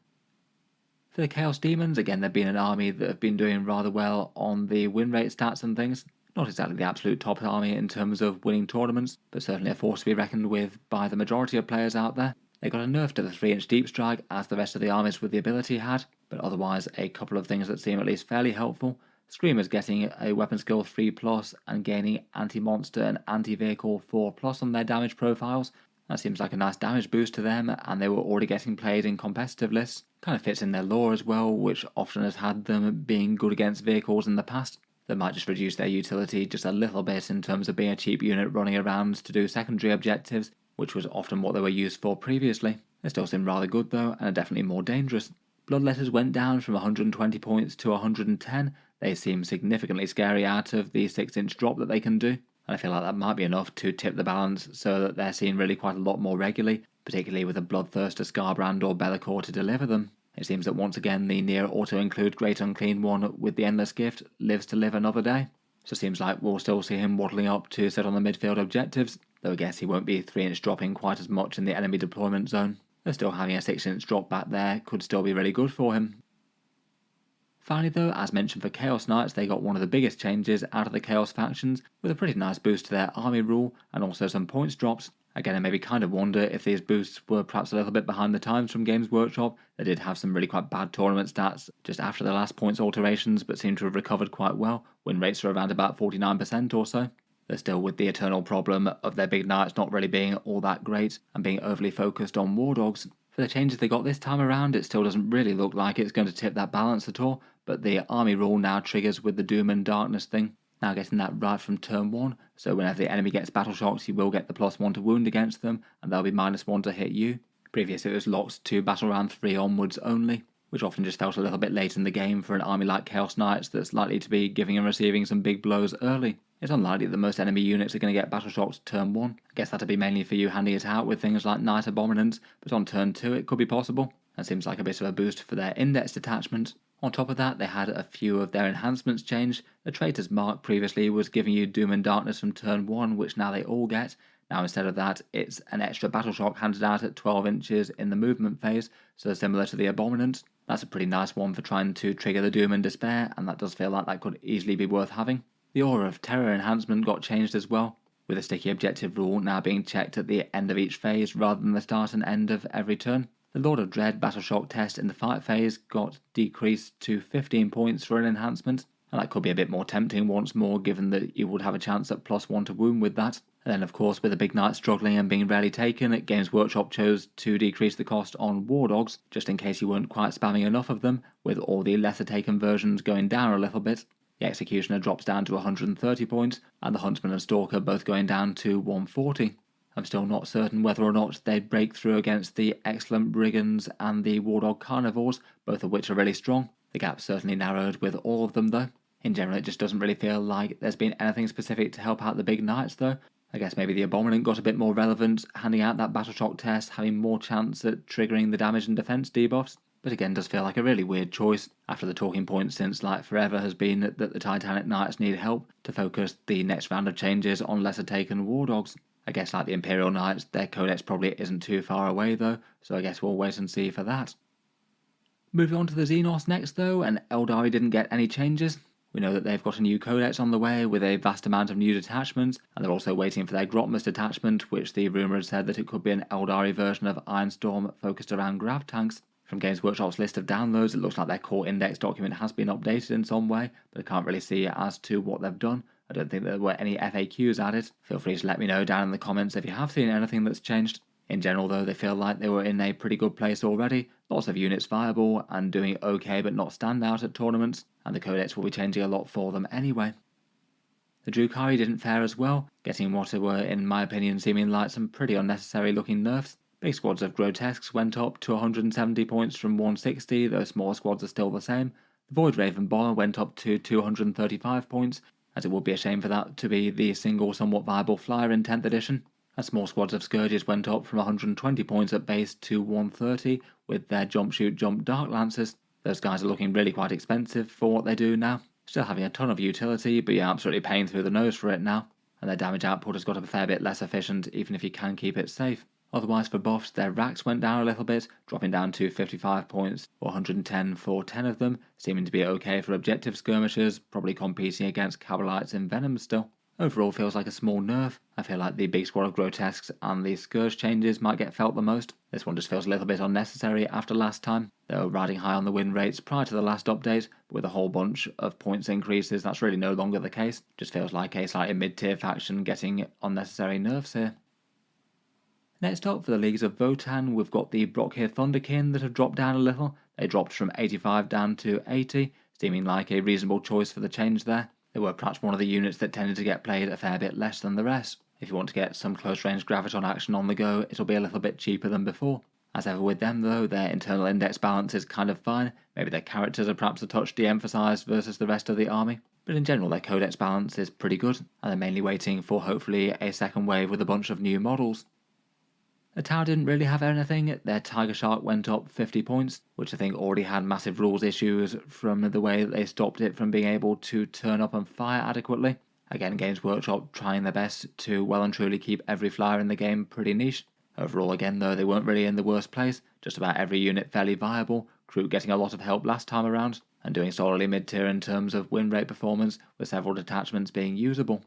For the Chaos Demons, again they've been an army that have been doing rather well on the win rate stats and things. Not exactly the absolute top army in terms of winning tournaments, but certainly a force to be reckoned with by the majority of players out there. They got a nerf to the 3-inch deep strike as the rest of the armies with the ability had, but otherwise a couple of things that seem at least fairly helpful. Screamers getting a weapon skill 3+ and gaining anti-monster and anti-vehicle 4+ on their damage profiles. That seems like a nice damage boost to them, and they were already getting played in competitive lists. Kind of fits in their lore as well, which often has had them being good against vehicles in the past. That might just reduce their utility just a little bit in terms of being a cheap unit running around to do secondary objectives, which was often what they were used for previously. They still seem rather good though, and are definitely more dangerous. Bloodletters went down from 120 points to 110. They seem significantly scary out of the 6-inch drop that they can do, and I feel like that might be enough to tip the balance so that they're seen really quite a lot more regularly, particularly with a Bloodthirster, Scarbrand or Bellicor to deliver them. It seems that once again the near auto-include Great Unclean one with the Endless Gift lives to live another day, so it seems like we'll still see him waddling up to sit on the midfield objectives, though I guess he won't be 3-inch dropping quite as much in the enemy deployment zone. Though still having a 6-inch drop back there could still be really good for him. Finally though, as mentioned for Chaos Knights, they got one of the biggest changes out of the Chaos factions, with a pretty nice boost to their army rule and also some points drops. Again, I maybe kind of wonder if these boosts were perhaps a little bit behind the times from Games Workshop. They did have some really quite bad tournament stats just after the last points alterations, but seem to have recovered quite well. Win rates are around about 49% or so. They're still with the eternal problem of their big knights not really being all that great and being overly focused on war dogs. For the changes they got this time around, it still doesn't really look like it's going to tip that balance at all, but the army rule now triggers with the Doom and Darkness thing, now getting that right from turn 1, so whenever the enemy gets battle shocks you will get the +1 to wound against them, and they'll be -1 to hit you. Previously it was locked to battle round 3 onwards only, which often just felt a little bit late in the game for an army like Chaos Knights that's likely to be giving and receiving some big blows early. It's unlikely that most enemy units are going to get battle shocked turn 1. I guess that'd be mainly for you handing it out with things like Knight Abominants, but on turn 2 it could be possible. That seems like a bit of a boost for their index detachment. On top of that, they had a few of their enhancements changed. The Traitor's Mark previously was giving you Doom and Darkness from turn 1, which now they all get. Now instead of that, it's an extra battle shock handed out at 12 inches in the movement phase, so similar to the Abominant. That's a pretty nice one for trying to trigger the Doom and Despair, and that does feel like that could easily be worth having. The Aura of Terror enhancement got changed as well, with a sticky objective rule now being checked at the end of each phase rather than the start and end of every turn. The Lord of Dread battle shock test in the fight phase got decreased to 15 points for an enhancement, and that could be a bit more tempting once more given that you would have a chance at +1 to wound with that. And then of course with the big knight struggling and being rarely taken, Games Workshop chose to decrease the cost on War Dogs, just in case you weren't quite spamming enough of them, with all the lesser taken versions going down a little bit. The Executioner drops down to 130 points, and the Huntsman and Stalker both going down to 140. I'm still not certain whether or not they'd break through against the excellent Brigands and the Wardog Carnivores, both of which are really strong. The gap's certainly narrowed with all of them though. In general it just doesn't really feel like there's been anything specific to help out the big knights though. I guess maybe the Abominant got a bit more relevant, handing out that battle shock test, having more chance at triggering the damage and defense debuffs. But again does feel like a really weird choice, after the talking point since like forever has been that the Titanic Knights need help to focus the next round of changes on lesser taken War Dogs. I guess like the Imperial Knights, their codex probably isn't too far away though, so I guess we'll wait and see for that. Moving on to the Xenos next though, and Aeldari didn't get any changes. We know that they've got a new codex on the way with a vast amount of new detachments, and they're also waiting for their Grotmus detachment, which the rumour had said that it could be an Aeldari version of Ironstorm focused around grav tanks. From Games Workshop's list of downloads, it looks like their core index document has been updated in some way, but I can't really see as to what they've done. I don't think there were any FAQs added. Feel free to let me know down in the comments if you have seen anything that's changed. In general though, they feel like they were in a pretty good place already, lots of units viable and doing okay but not standout at tournaments, and the codex will be changing a lot for them anyway. The Drukhari didn't fare as well, getting what were in my opinion seeming like some pretty unnecessary looking nerfs. Big squads of Grotesques went up to 170 points from 160, though smaller squads are still the same. The Void Raven Bomber went up to 235 points, as it would be a shame for that to be the single somewhat viable flyer in 10th edition. And small squads of Scourges went up from 120 points at base to 130 with their Jump Shoot Jump Dark Lancers. Those guys are looking really quite expensive for what they do now. Still having a ton of utility, but you're absolutely paying through the nose for it now. And their damage output has got a fair bit less efficient even if you can keep it safe. Otherwise for buffs, their racks went down a little bit, dropping down to 55 points, or 110 for 10 of them, seeming to be okay for objective skirmishers, probably competing against Cabalites in Venom still. Overall feels like a small nerf. I feel like the big squad of grotesques and the scourge changes might get felt the most. This one just feels a little bit unnecessary after last time. They were riding high on the win rates prior to the last update, but with a whole bunch of points increases that's really no longer the case. Just feels like a slightly mid-tier faction getting unnecessary nerfs here. Next up, for the leagues of Votann, we've got the Brockir Thunderkin that have dropped down a little. They dropped from 85 down to 80, seeming like a reasonable choice for the change there. They were perhaps one of the units that tended to get played a fair bit less than the rest. If you want to get some close-range graviton action on the go, it'll be a little bit cheaper than before. As ever with them though, their internal index balance is kind of fine. Maybe their characters are perhaps a touch de-emphasised versus the rest of the army. But in general, their codex balance is pretty good, and they're mainly waiting for hopefully a second wave with a bunch of new models. The tower didn't really have anything. Their Tiger Shark went up 50 points, which I think already had massive rules issues from the way that they stopped it from being able to turn up and fire adequately. Again, Games Workshop trying their best to well and truly keep every flyer in the game pretty niche. Overall again though, they weren't really in the worst place, just about every unit fairly viable, crew getting a lot of help last time around, and doing solidly mid-tier in terms of win rate performance, with several detachments being usable.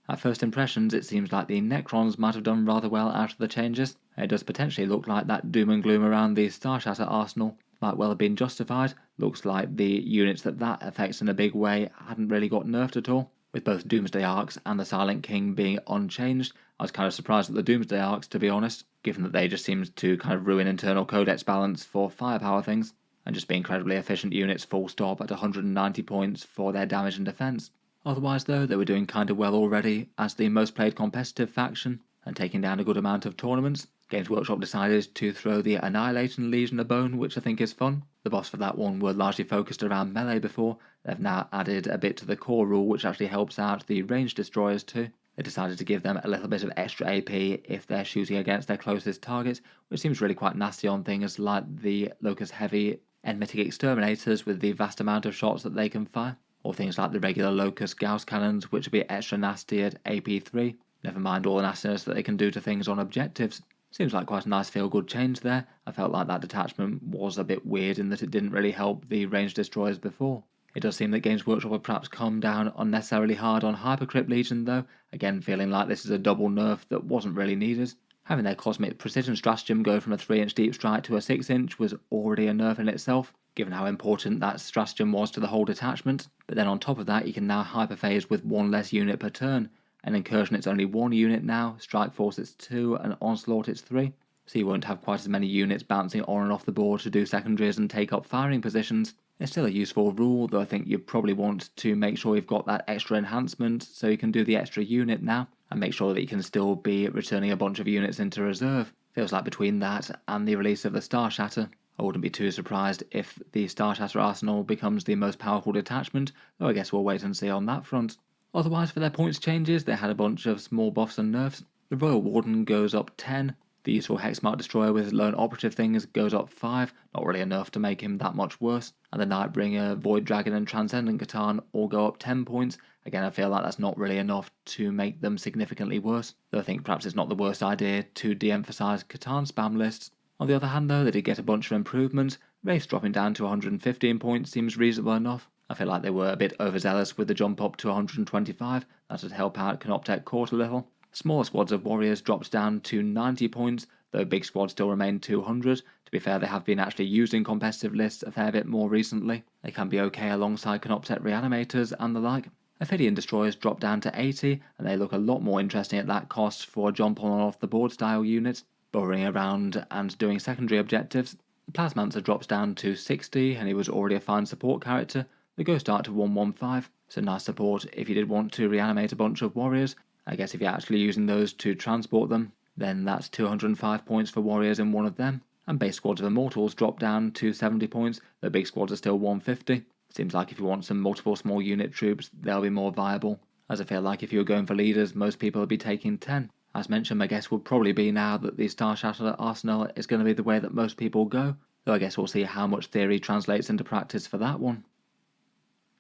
At first impressions, it seems like the Necrons might have done rather well out of the changes. It does potentially look like that doom and gloom around the Starshatter arsenal might well have been justified. Looks like the units that affects in a big way hadn't really got nerfed at all. With both Doomsday Arcs and the Silent King being unchanged, I was kind of surprised at the Doomsday Arcs, to be honest, given that they just seemed to kind of ruin internal codex balance for firepower things, and just be incredibly efficient units full stop at 190 points for their damage and defense. Otherwise though, they were doing kind of well already as the most played competitive faction, and taking down a good amount of tournaments. Games Workshop decided to throw the Annihilation Legion a bone, which I think is fun. The boss for that one were largely focused around melee before. They've now added a bit to the core rule which actually helps out the ranged destroyers too. They decided to give them a little bit of extra AP if they're shooting against their closest target, which seems really quite nasty on things like the Locust Heavy Enmetic Exterminators with the vast amount of shots that they can fire, or things like the regular Locust Gauss Cannons, which would be extra nasty at AP3, never mind all the nastiness that they can do to things on objectives. Seems like quite a nice feel-good change there. I felt like that detachment was a bit weird in that it didn't really help the ranged destroyers before. It does seem that Games Workshop have perhaps come down unnecessarily hard on Hypercrypt Legion though, again feeling like this is a double nerf that wasn't really needed. Having their Cosmic Precision Stratagem go from a 3-inch deep strike to a 6-inch was already a nerf in itself, given how important that stratagem was to the whole detachment, but then on top of that you can now hyperphase with one less unit per turn. An Incursion it's only one unit now, Strike Force it's 2, and Onslaught it's 3, so you won't have quite as many units bouncing on and off the board to do secondaries and take up firing positions. It's still a useful rule, though I think you probably want to make sure you've got that extra enhancement so you can do the extra unit now, and make sure that you can still be returning a bunch of units into reserve. Feels like between that and the release of the Starshatter, I wouldn't be too surprised if the Starshatter arsenal becomes the most powerful detachment, though I guess we'll wait and see on that front. Otherwise, for their points changes, they had a bunch of small buffs and nerfs. The Royal Warden goes up 10, the useful Hexmark Destroyer with lone operative things goes up 5, not really enough to make him that much worse, and the Nightbringer, Void Dragon and Transcendent Catan all go up 10 points. Again, I feel like that's not really enough to make them significantly worse, though I think perhaps it's not the worst idea to de-emphasise Catan spam lists. On the other hand though, they did get a bunch of improvements. Wraiths dropping down to 115 points seems reasonable enough. I feel like they were a bit overzealous with the jump up to 125, that would help out Canoptech Court a little. Smaller squads of warriors dropped down to 90 points, though big squads still remain 200. To be fair, they have been actually used in competitive lists a fair bit more recently. They can be okay alongside Canoptech Reanimators and the like. Ophidian Destroyers dropped down to 80, and they look a lot more interesting at that cost for jump on and off the board style units, burrowing around and doing secondary objectives. The Plasmancer drops down to 60, and he was already a fine support character. The Ghost Dart to 115, so nice support if you did want to reanimate a bunch of warriors. I guess if you're actually using those to transport them, then that's 205 points for warriors in one of them. And base squads of Immortals drop down to 70 points, the big squads are still 150. Seems like if you want some multiple small unit troops, they'll be more viable, as I feel like if you were going for leaders, most people would be taking 10. As mentioned, my guess would probably be now that the Starshatter arsenal is going to be the way that most people go, though I guess we'll see how much theory translates into practice for that one.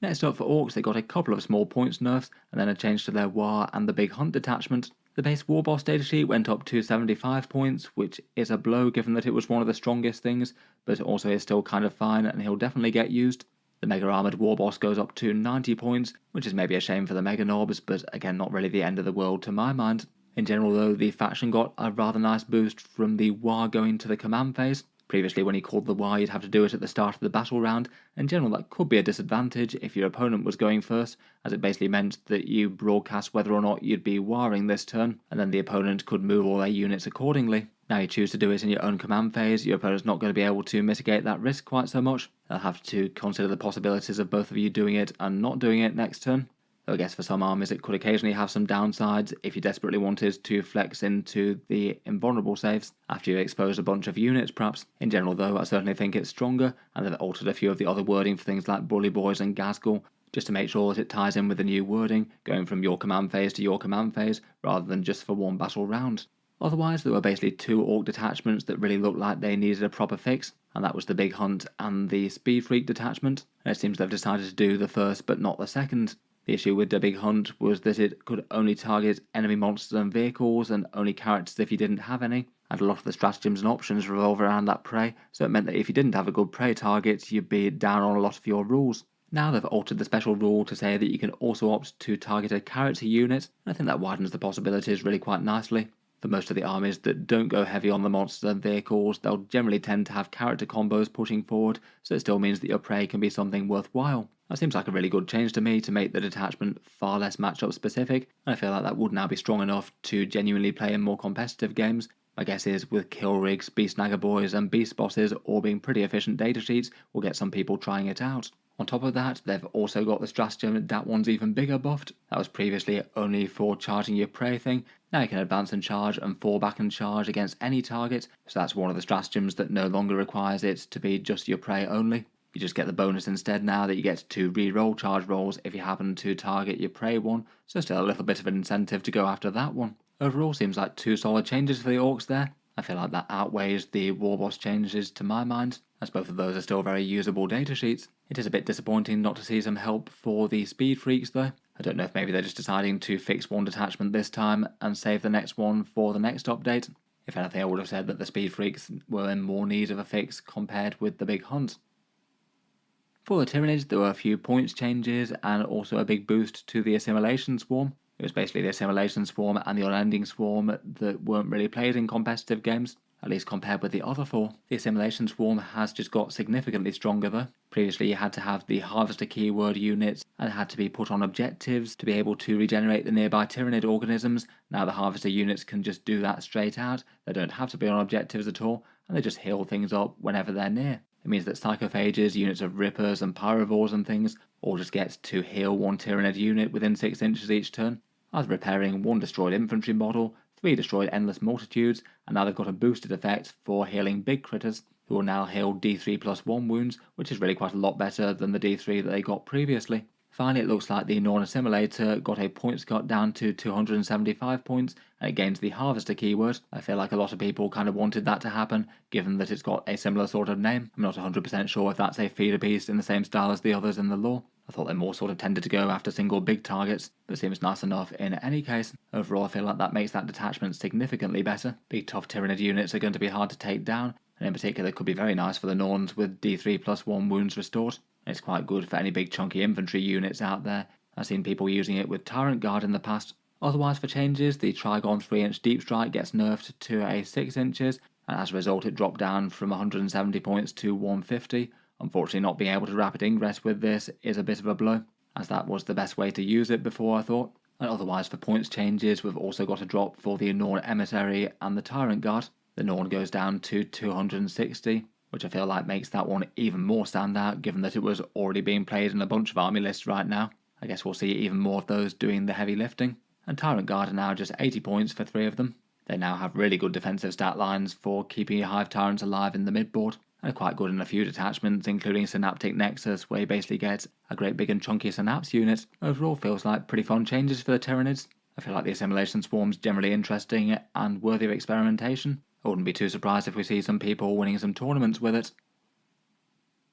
Next up for Orks, they got a couple of small points nerfs, and then a change to their War and the Big Hunt detachment. The base War Boss datasheet went up to 75 points, which is a blow given that it was one of the strongest things, but also is still kind of fine and he'll definitely get used. The Mega Armoured Warboss goes up to 90 points, which is maybe a shame for the Mega Knobs, but again not really the end of the world to my mind. In general though, the faction got a rather nice boost from the War going to the command phase. Previously when you called the War you'd have to do it at the start of the battle round. In general that could be a disadvantage if your opponent was going first, as it basically meant that you broadcast whether or not you'd be warring this turn, and then the opponent could move all their units accordingly. Now you choose to do it in your own command phase, your opponent's not going to be able to mitigate that risk quite so much. They'll have to consider the possibilities of both of you doing it and not doing it next turn. Though I guess for some armies it could occasionally have some downsides if you desperately wanted to flex into the invulnerable saves after you've exposed a bunch of units perhaps. In general though, I certainly think it's stronger, and they've altered a few of the other wording for things like Bully Boys and Ghazghkull, just to make sure that it ties in with the new wording, going from your command phase to your command phase, rather than just for one battle round. Otherwise, there were basically two Ork detachments that really looked like they needed a proper fix, and that was the Big Hunt and the Speed Freak detachment, and it seems they've decided to do the first but not the second. The issue with the Big Hunt was that it could only target enemy monsters and vehicles, and only characters if you didn't have any, and a lot of the stratagems and options revolve around that prey, so it meant that if you didn't have a good prey target, you'd be down on a lot of your rules. Now they've altered the special rule to say that you can also opt to target a character unit, and I think that widens the possibilities really quite nicely. For most of the armies that don't go heavy on the monsters and vehicles, they'll generally tend to have character combos pushing forward, so it still means that your prey can be something worthwhile. That seems like a really good change to me to make the detachment far less matchup specific, and I feel like that would now be strong enough to genuinely play in more competitive games. My guess is with Kill Rigs, Beast Snagger Boys and Beast Bosses all being pretty efficient datasheets, we'll get some people trying it out. On top of that, they've also got the stratagem that one's even bigger buffed. That was previously only for charging your prey thing. Now you can advance and charge and fall back and charge against any target, so that's one of the stratagems that no longer requires it to be just your prey only. You just get the bonus instead now that you get to re-roll charge rolls if you happen to target your prey one, so still a little bit of an incentive to go after that one. Overall seems like two solid changes for the Orks there. I feel like that outweighs the Warboss changes to my mind, as both of those are still very usable datasheets. It is a bit disappointing not to see some help for the Speed Freaks though. I don't know if maybe they're just deciding to fix one detachment this time and save the next one for the next update. If anything, I would have said that the Speed Freaks were in more need of a fix compared with the Big Hunt. For the Tyranids, there were a few points changes and also a big boost to the Assimilation Swarm. It was basically the Assimilation Swarm and the Unending Swarm that weren't really played in competitive games, at least compared with the other four. The Assimilation Swarm has just got significantly stronger though. Previously you had to have the Harvester keyword units and had to be put on objectives to be able to regenerate the nearby Tyranid organisms. Now the Harvester units can just do that straight out, they don't have to be on objectives at all, and they just heal things up whenever they're near. It means that Psychophages, units of Rippers and Pyrovores and things all just get to heal one Tyranid unit within 6 inches each turn, either repairing 1 destroyed infantry model, 3 destroyed endless multitudes, and now they've got a boosted effect for healing big critters, who will now heal D3 plus 1 wounds, which is really quite a lot better than the D3 that they got previously. Finally, it looks like the Norn Assimilator got a points cut down to 275 points, and it gains the Harvester keyword. I feel like a lot of people kind of wanted that to happen, given that it's got a similar sort of name. I'm not 100% sure if that's a feeder piece in the same style as the others in the lore. I thought they more sort of tended to go after single big targets, but seems nice enough in any case. Overall, I feel like that makes that detachment significantly better. Big tough Tyranid units are going to be hard to take down, and in particular could be very nice for the Norns with D3 plus 1 wounds restored. It's quite good for any big chunky infantry units out there. I've seen people using it with Tyrant Guard in the past. Otherwise for changes, the Trigon 3-inch Deep Strike gets nerfed to a 6 inches, and as a result it dropped down from 170 points to 150. Unfortunately not being able to rapid ingress with this is a bit of a blow, as that was the best way to use it before I thought. And otherwise for points changes, we've also got a drop for the Norn Emissary and the Tyrant Guard. The Norn goes down to 260. Which I feel like makes that one even more standout, given that it was already being played in a bunch of army lists right now. I guess we'll see even more of those doing the heavy lifting. And Tyrant Guard are now just 80 points for 3 of them. They now have really good defensive stat lines for keeping your Hive Tyrants alive in the midboard, and are quite good in a few detachments, including Synaptic Nexus, where you basically get a great big and chunky Synapse unit. Overall feels like pretty fun changes for the Tyranids. I feel like the Assimilation Swarm's generally interesting and worthy of experimentation. I wouldn't be too surprised if we see some people winning some tournaments with it.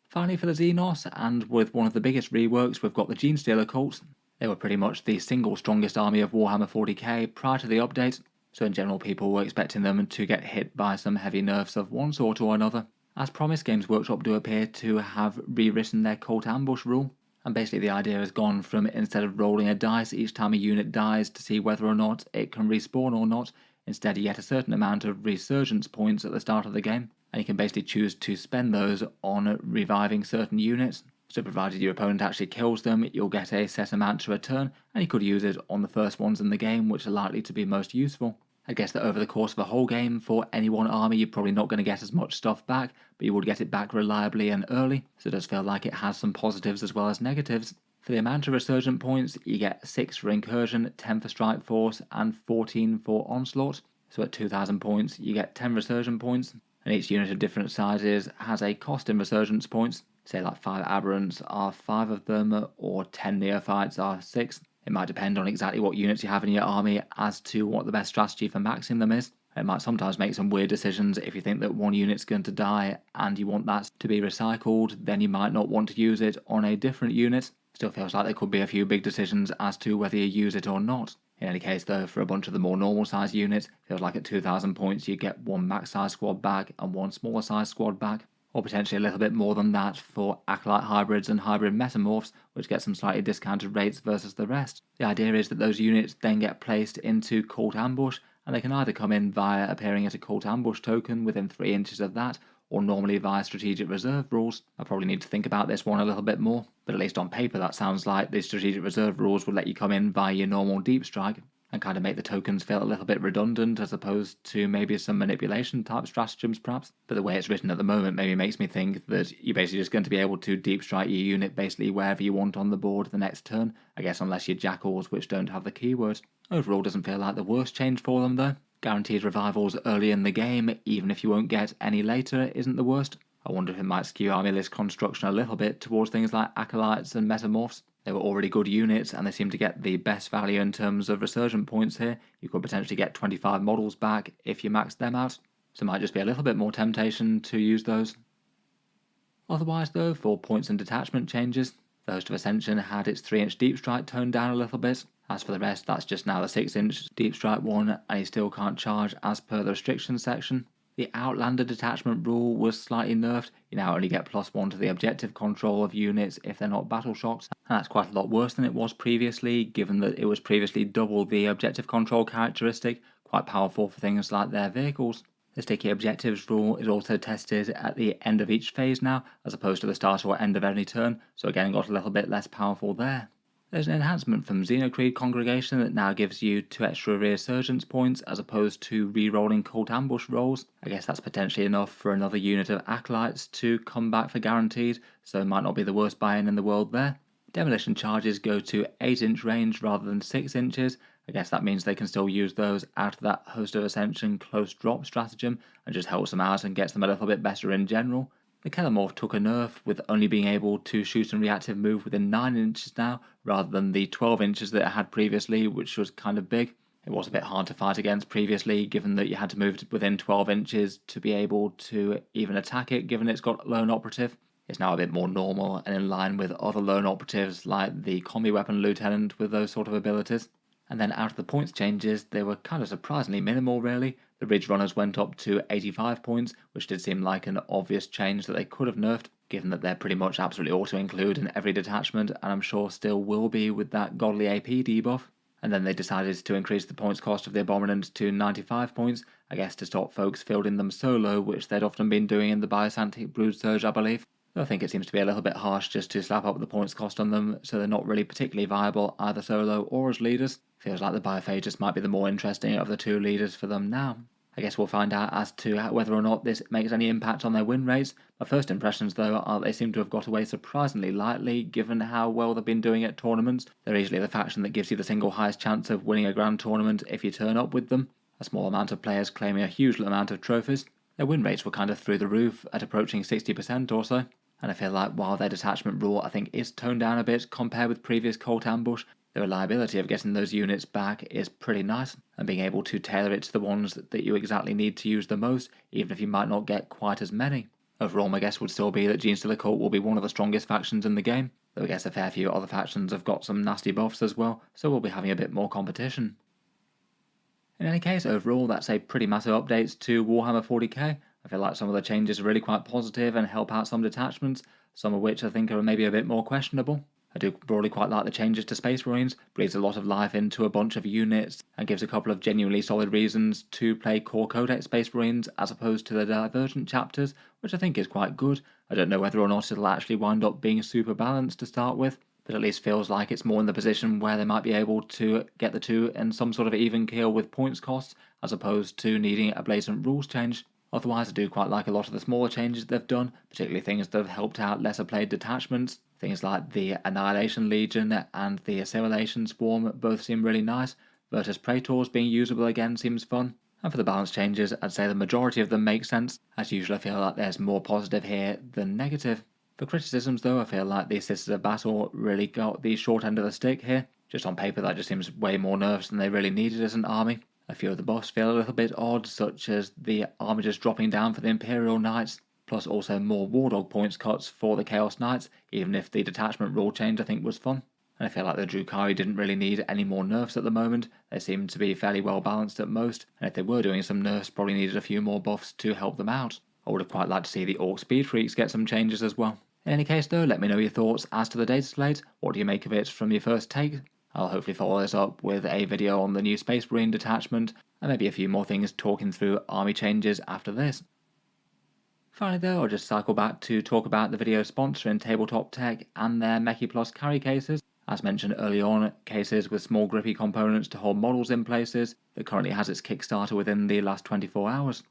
Finally for the Xenos, and with one of the biggest reworks, we've got the Genestealer Cults. They were pretty much the single strongest army of Warhammer 40k prior to the update, so in general people were expecting them to get hit by some heavy nerfs of one sort or another. As promised, Games Workshop do appear to have rewritten their Cult Ambush rule, and basically the idea has gone from, instead of rolling a dice each time a unit dies to see whether or not it can respawn or not, instead you get a certain amount of resurgence points at the start of the game, and you can basically choose to spend those on reviving certain units. So provided your opponent actually kills them, you'll get a set amount to return, and you could use it on the first ones in the game, which are likely to be most useful. I guess that over the course of a whole game, for any one army, you're probably not going to get as much stuff back, but you would get it back reliably and early, so it does feel like it has some positives as well as negatives. For the amount of resurgent points, you get 6 for Incursion, 10 for Strike Force, and 14 for Onslaught. So at 2,000 points, you get 10 resurgent points, and each unit of different sizes has a cost in resurgence points. Say like 5 Aberrants are 5 of them, or 10 Neophytes are 6. It might depend on exactly what units you have in your army as to what the best strategy for maxing them is. It might sometimes make some weird decisions. If you think that one unit's going to die and you want that to be recycled, then you might not want to use it on a different unit. Still feels like there could be a few big decisions as to whether you use it or not. In any case though, for a bunch of the more normal size units, it feels like at 2,000 points you get 1 max size squad back and 1 smaller size squad back, or potentially a little bit more than that for Acolyte hybrids and hybrid metamorphs, which get some slightly discounted rates versus the rest. The idea is that those units then get placed into Cult Ambush, and they can either come in via appearing at a Cult Ambush token within 3 inches of that, or normally via Strategic Reserve rules. I probably need to think about this one a little bit more, but at least on paper that sounds like the Strategic Reserve rules would let you come in via your normal Deep Strike, and kind of make the tokens feel a little bit redundant as opposed to maybe some manipulation type stratagems perhaps. But the way it's written at the moment maybe makes me think that you're basically just going to be able to deep strike your unit basically wherever you want on the board the next turn, I guess unless you're Jackals, which don't have the keyword. Overall doesn't feel like the worst change for them though. Guaranteed revivals early in the game, even if you won't get any later, isn't the worst. I wonder if it might skew army list construction a little bit towards things like Acolytes and Metamorphs. They were already good units and they seem to get the best value in terms of resurgent points here. You could potentially get 25 models back if you max them out, so it might just be a little bit more temptation to use those. Otherwise though, for points and detachment changes, the Host of Ascension had its 3-inch deep strike toned down a little bit. As for the rest, that's just now the 6-inch deep strike one, and you still can't charge as per the restrictions section. The Outlander detachment rule was slightly nerfed. You now only get +1 to the objective control of units if they're not battle shocked, and that's quite a lot worse than it was previously, given that it was previously double the objective control characteristic, quite powerful for things like their vehicles. The sticky objectives rule is also tested at the end of each phase now, as opposed to the start or end of any turn, so again got a little bit less powerful there. There's an enhancement from Xenocreed Congregation that now gives you 2 extra resurgence points as opposed to re-rolling Cult Ambush rolls. I guess that's potentially enough for another unit of Acolytes to come back for guaranteed, so it might not be the worst buy-in in the world there. Demolition charges go to 8-inch range rather than 6 inches. I guess that means they can still use those out of that Host of Ascension close drop stratagem and just helps them out and gets them a little bit better in general. The Kellamorph took a nerf with only being able to shoot and reactive move within 9 inches now, rather than the 12 inches that it had previously, which was kind of big. It was a bit hard to fight against previously, given that you had to move within 12 inches to be able to even attack it, given it's got lone operative. It's now a bit more normal and in line with other lone operatives like the Combi Weapon Lieutenant with those sort of abilities. And then out of the points changes, they were kind of surprisingly minimal really. The Ridge Runners went up to 85 points, which did seem like an obvious change that they could have nerfed, given that they're pretty much absolutely auto-include in every detachment, and I'm sure still will be with that Godly AP debuff. And then they decided to increase the points cost of the Abominant to 95 points, I guess to stop folks fielding them solo, which they'd often been doing in the Biosantic Brood Surge, I believe. I think it seems to be a little bit harsh just to slap up the points cost on them, so they're not really particularly viable either solo or as leaders. Feels like the Biophagus might be the more interesting of the two leaders for them now. I guess we'll find out as to whether or not this makes any impact on their win rates. My first impressions though are they seem to have got away surprisingly lightly given how well they've been doing at tournaments. They're easily the faction that gives you the single highest chance of winning a grand tournament if you turn up with them. A small amount of players claiming a huge amount of trophies. Their win rates were kind of through the roof at approaching 60% or so. And I feel like while their detachment rule I think is toned down a bit compared with previous Cult Ambush, the reliability of getting those units back is pretty nice, and being able to tailor it to the ones that you exactly need to use the most, even if you might not get quite as many. Overall, my guess would still be that Genestealer Cult will be one of the strongest factions in the game, though I guess a fair few other factions have got some nasty buffs as well, so we'll be having a bit more competition. In any case, overall, that's a pretty massive update to Warhammer 40k. I feel like some of the changes are really quite positive and help out some detachments, some of which I think are maybe a bit more questionable. I do broadly quite like the changes to Space Marines, breathes a lot of life into a bunch of units, and gives a couple of genuinely solid reasons to play core Codex Space Marines as opposed to the Divergent chapters, which I think is quite good. I don't know whether or not it'll actually wind up being super balanced to start with, but at least feels like it's more in the position where they might be able to get the two in some sort of even keel with points costs, as opposed to needing a blatant rules change. Otherwise, I do quite like a lot of the smaller changes they've done, particularly things that have helped out lesser played detachments. Things like the Annihilation Legion and the Assimilation Swarm both seem really nice. Vertus Praetors being usable again seems fun. And for the balance changes, I'd say the majority of them make sense. As usual, I feel like there's more positive here than negative. For criticisms though, I feel like the Sisters of Battle really got the short end of the stick here. Just on paper that just seems way more nerfs than they really needed as an army. A few of the buffs feel a little bit odd, such as the army just dropping down for the Imperial Knights, plus also more War Dog points cuts for the Chaos Knights, even if the detachment rule change I think was fun. And I feel like the Drukhari didn't really need any more nerfs at the moment. They seem to be fairly well balanced at most, and if they were doing some nerfs, probably needed a few more buffs to help them out. I would have quite liked to see the Orc Speed Freaks get some changes as well. In any case though, let me know your thoughts as to the data slate. What do you make of it from your first take? I'll hopefully follow this up with a video on the new Space Marine detachment, and maybe a few more things talking through army changes after this. Finally though, I'll just cycle back to talk about the video sponsor in Tabletop Tech and their Mechi Plus carry cases. As mentioned early on, cases with small grippy components to hold models in places that currently has its Kickstarter within the last 24 hours.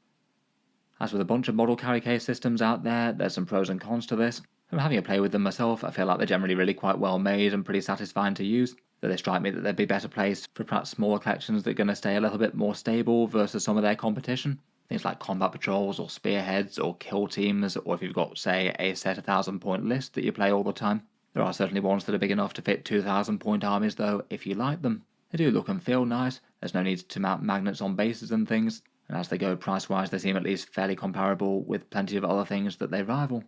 As with a bunch of model carry case systems out there, there's some pros and cons to this. From having a play with them myself, I feel like they're generally really quite well made and pretty satisfying to use, though they strike me that they'd be better placed for perhaps smaller collections that are going to stay a little bit more stable versus some of their competition. Things like combat patrols or spearheads or kill teams, or if you've got, say, a set 1,000-point list that you play all the time. There are certainly ones that are big enough to fit 2,000-point armies though, if you like them. They do look and feel nice, there's no need to mount magnets on bases and things, and as they go price-wise they seem at least fairly comparable with plenty of other things that they rival.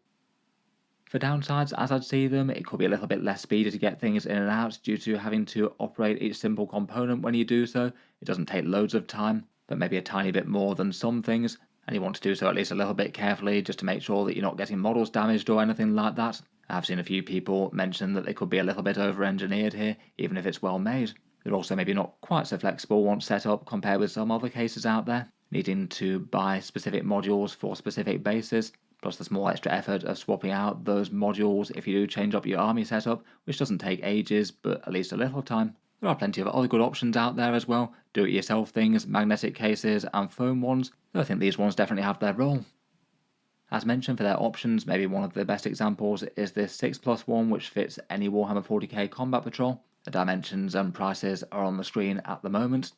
For downsides, as I'd see them, it could be a little bit less speedy to get things in and out due to having to operate each simple component when you do so. It doesn't take loads of time, but maybe a tiny bit more than some things, and you want to do so at least a little bit carefully just to make sure that you're not getting models damaged or anything like that. I've seen a few people mention that they could be a little bit over-engineered here, even if it's well made. They're also maybe not quite so flexible once set up compared with some other cases out there, needing to buy specific modules for specific bases, plus the small extra effort of swapping out those modules if you do change up your army setup, which doesn't take ages, but at least a little time. There are plenty of other good options out there as well, do-it-yourself things, magnetic cases and foam ones, though I think these ones definitely have their role. As mentioned, for their options, maybe one of the best examples is this 6+ one which fits any Warhammer 40k combat patrol. The dimensions and prices are on the screen at the moment.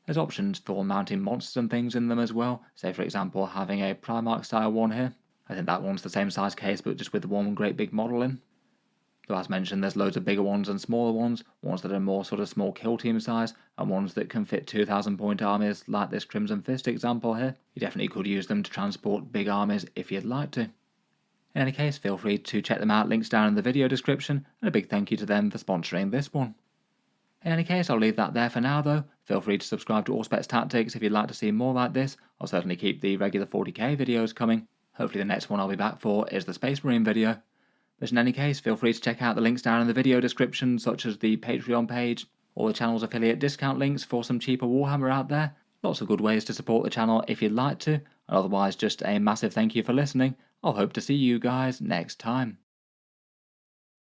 There's options for mounting monsters and things in them as well, say for example having a Primarch style one here. I think that one's the same size case but just with one great big model in. Though as mentioned there's loads of bigger ones and smaller ones that are more sort of small kill team size, and ones that can fit 2,000-point armies like this Crimson Fist example here. You definitely could use them to transport big armies if you'd like to. In any case, feel free to check them out, links down in the video description, and a big thank you to them for sponsoring this one. In any case, I'll leave that there for now though. Feel free to subscribe to Auspex Tactics if you'd like to see more like this. I'll certainly keep the regular 40k videos coming. Hopefully the next one I'll be back for is the Space Marine video. But in any case, feel free to check out the links down in the video description, such as the Patreon page, or the channel's affiliate discount links for some cheaper Warhammer out there. Lots of good ways to support the channel if you'd like to, and otherwise just a massive thank you for listening. I'll hope to see you guys next time.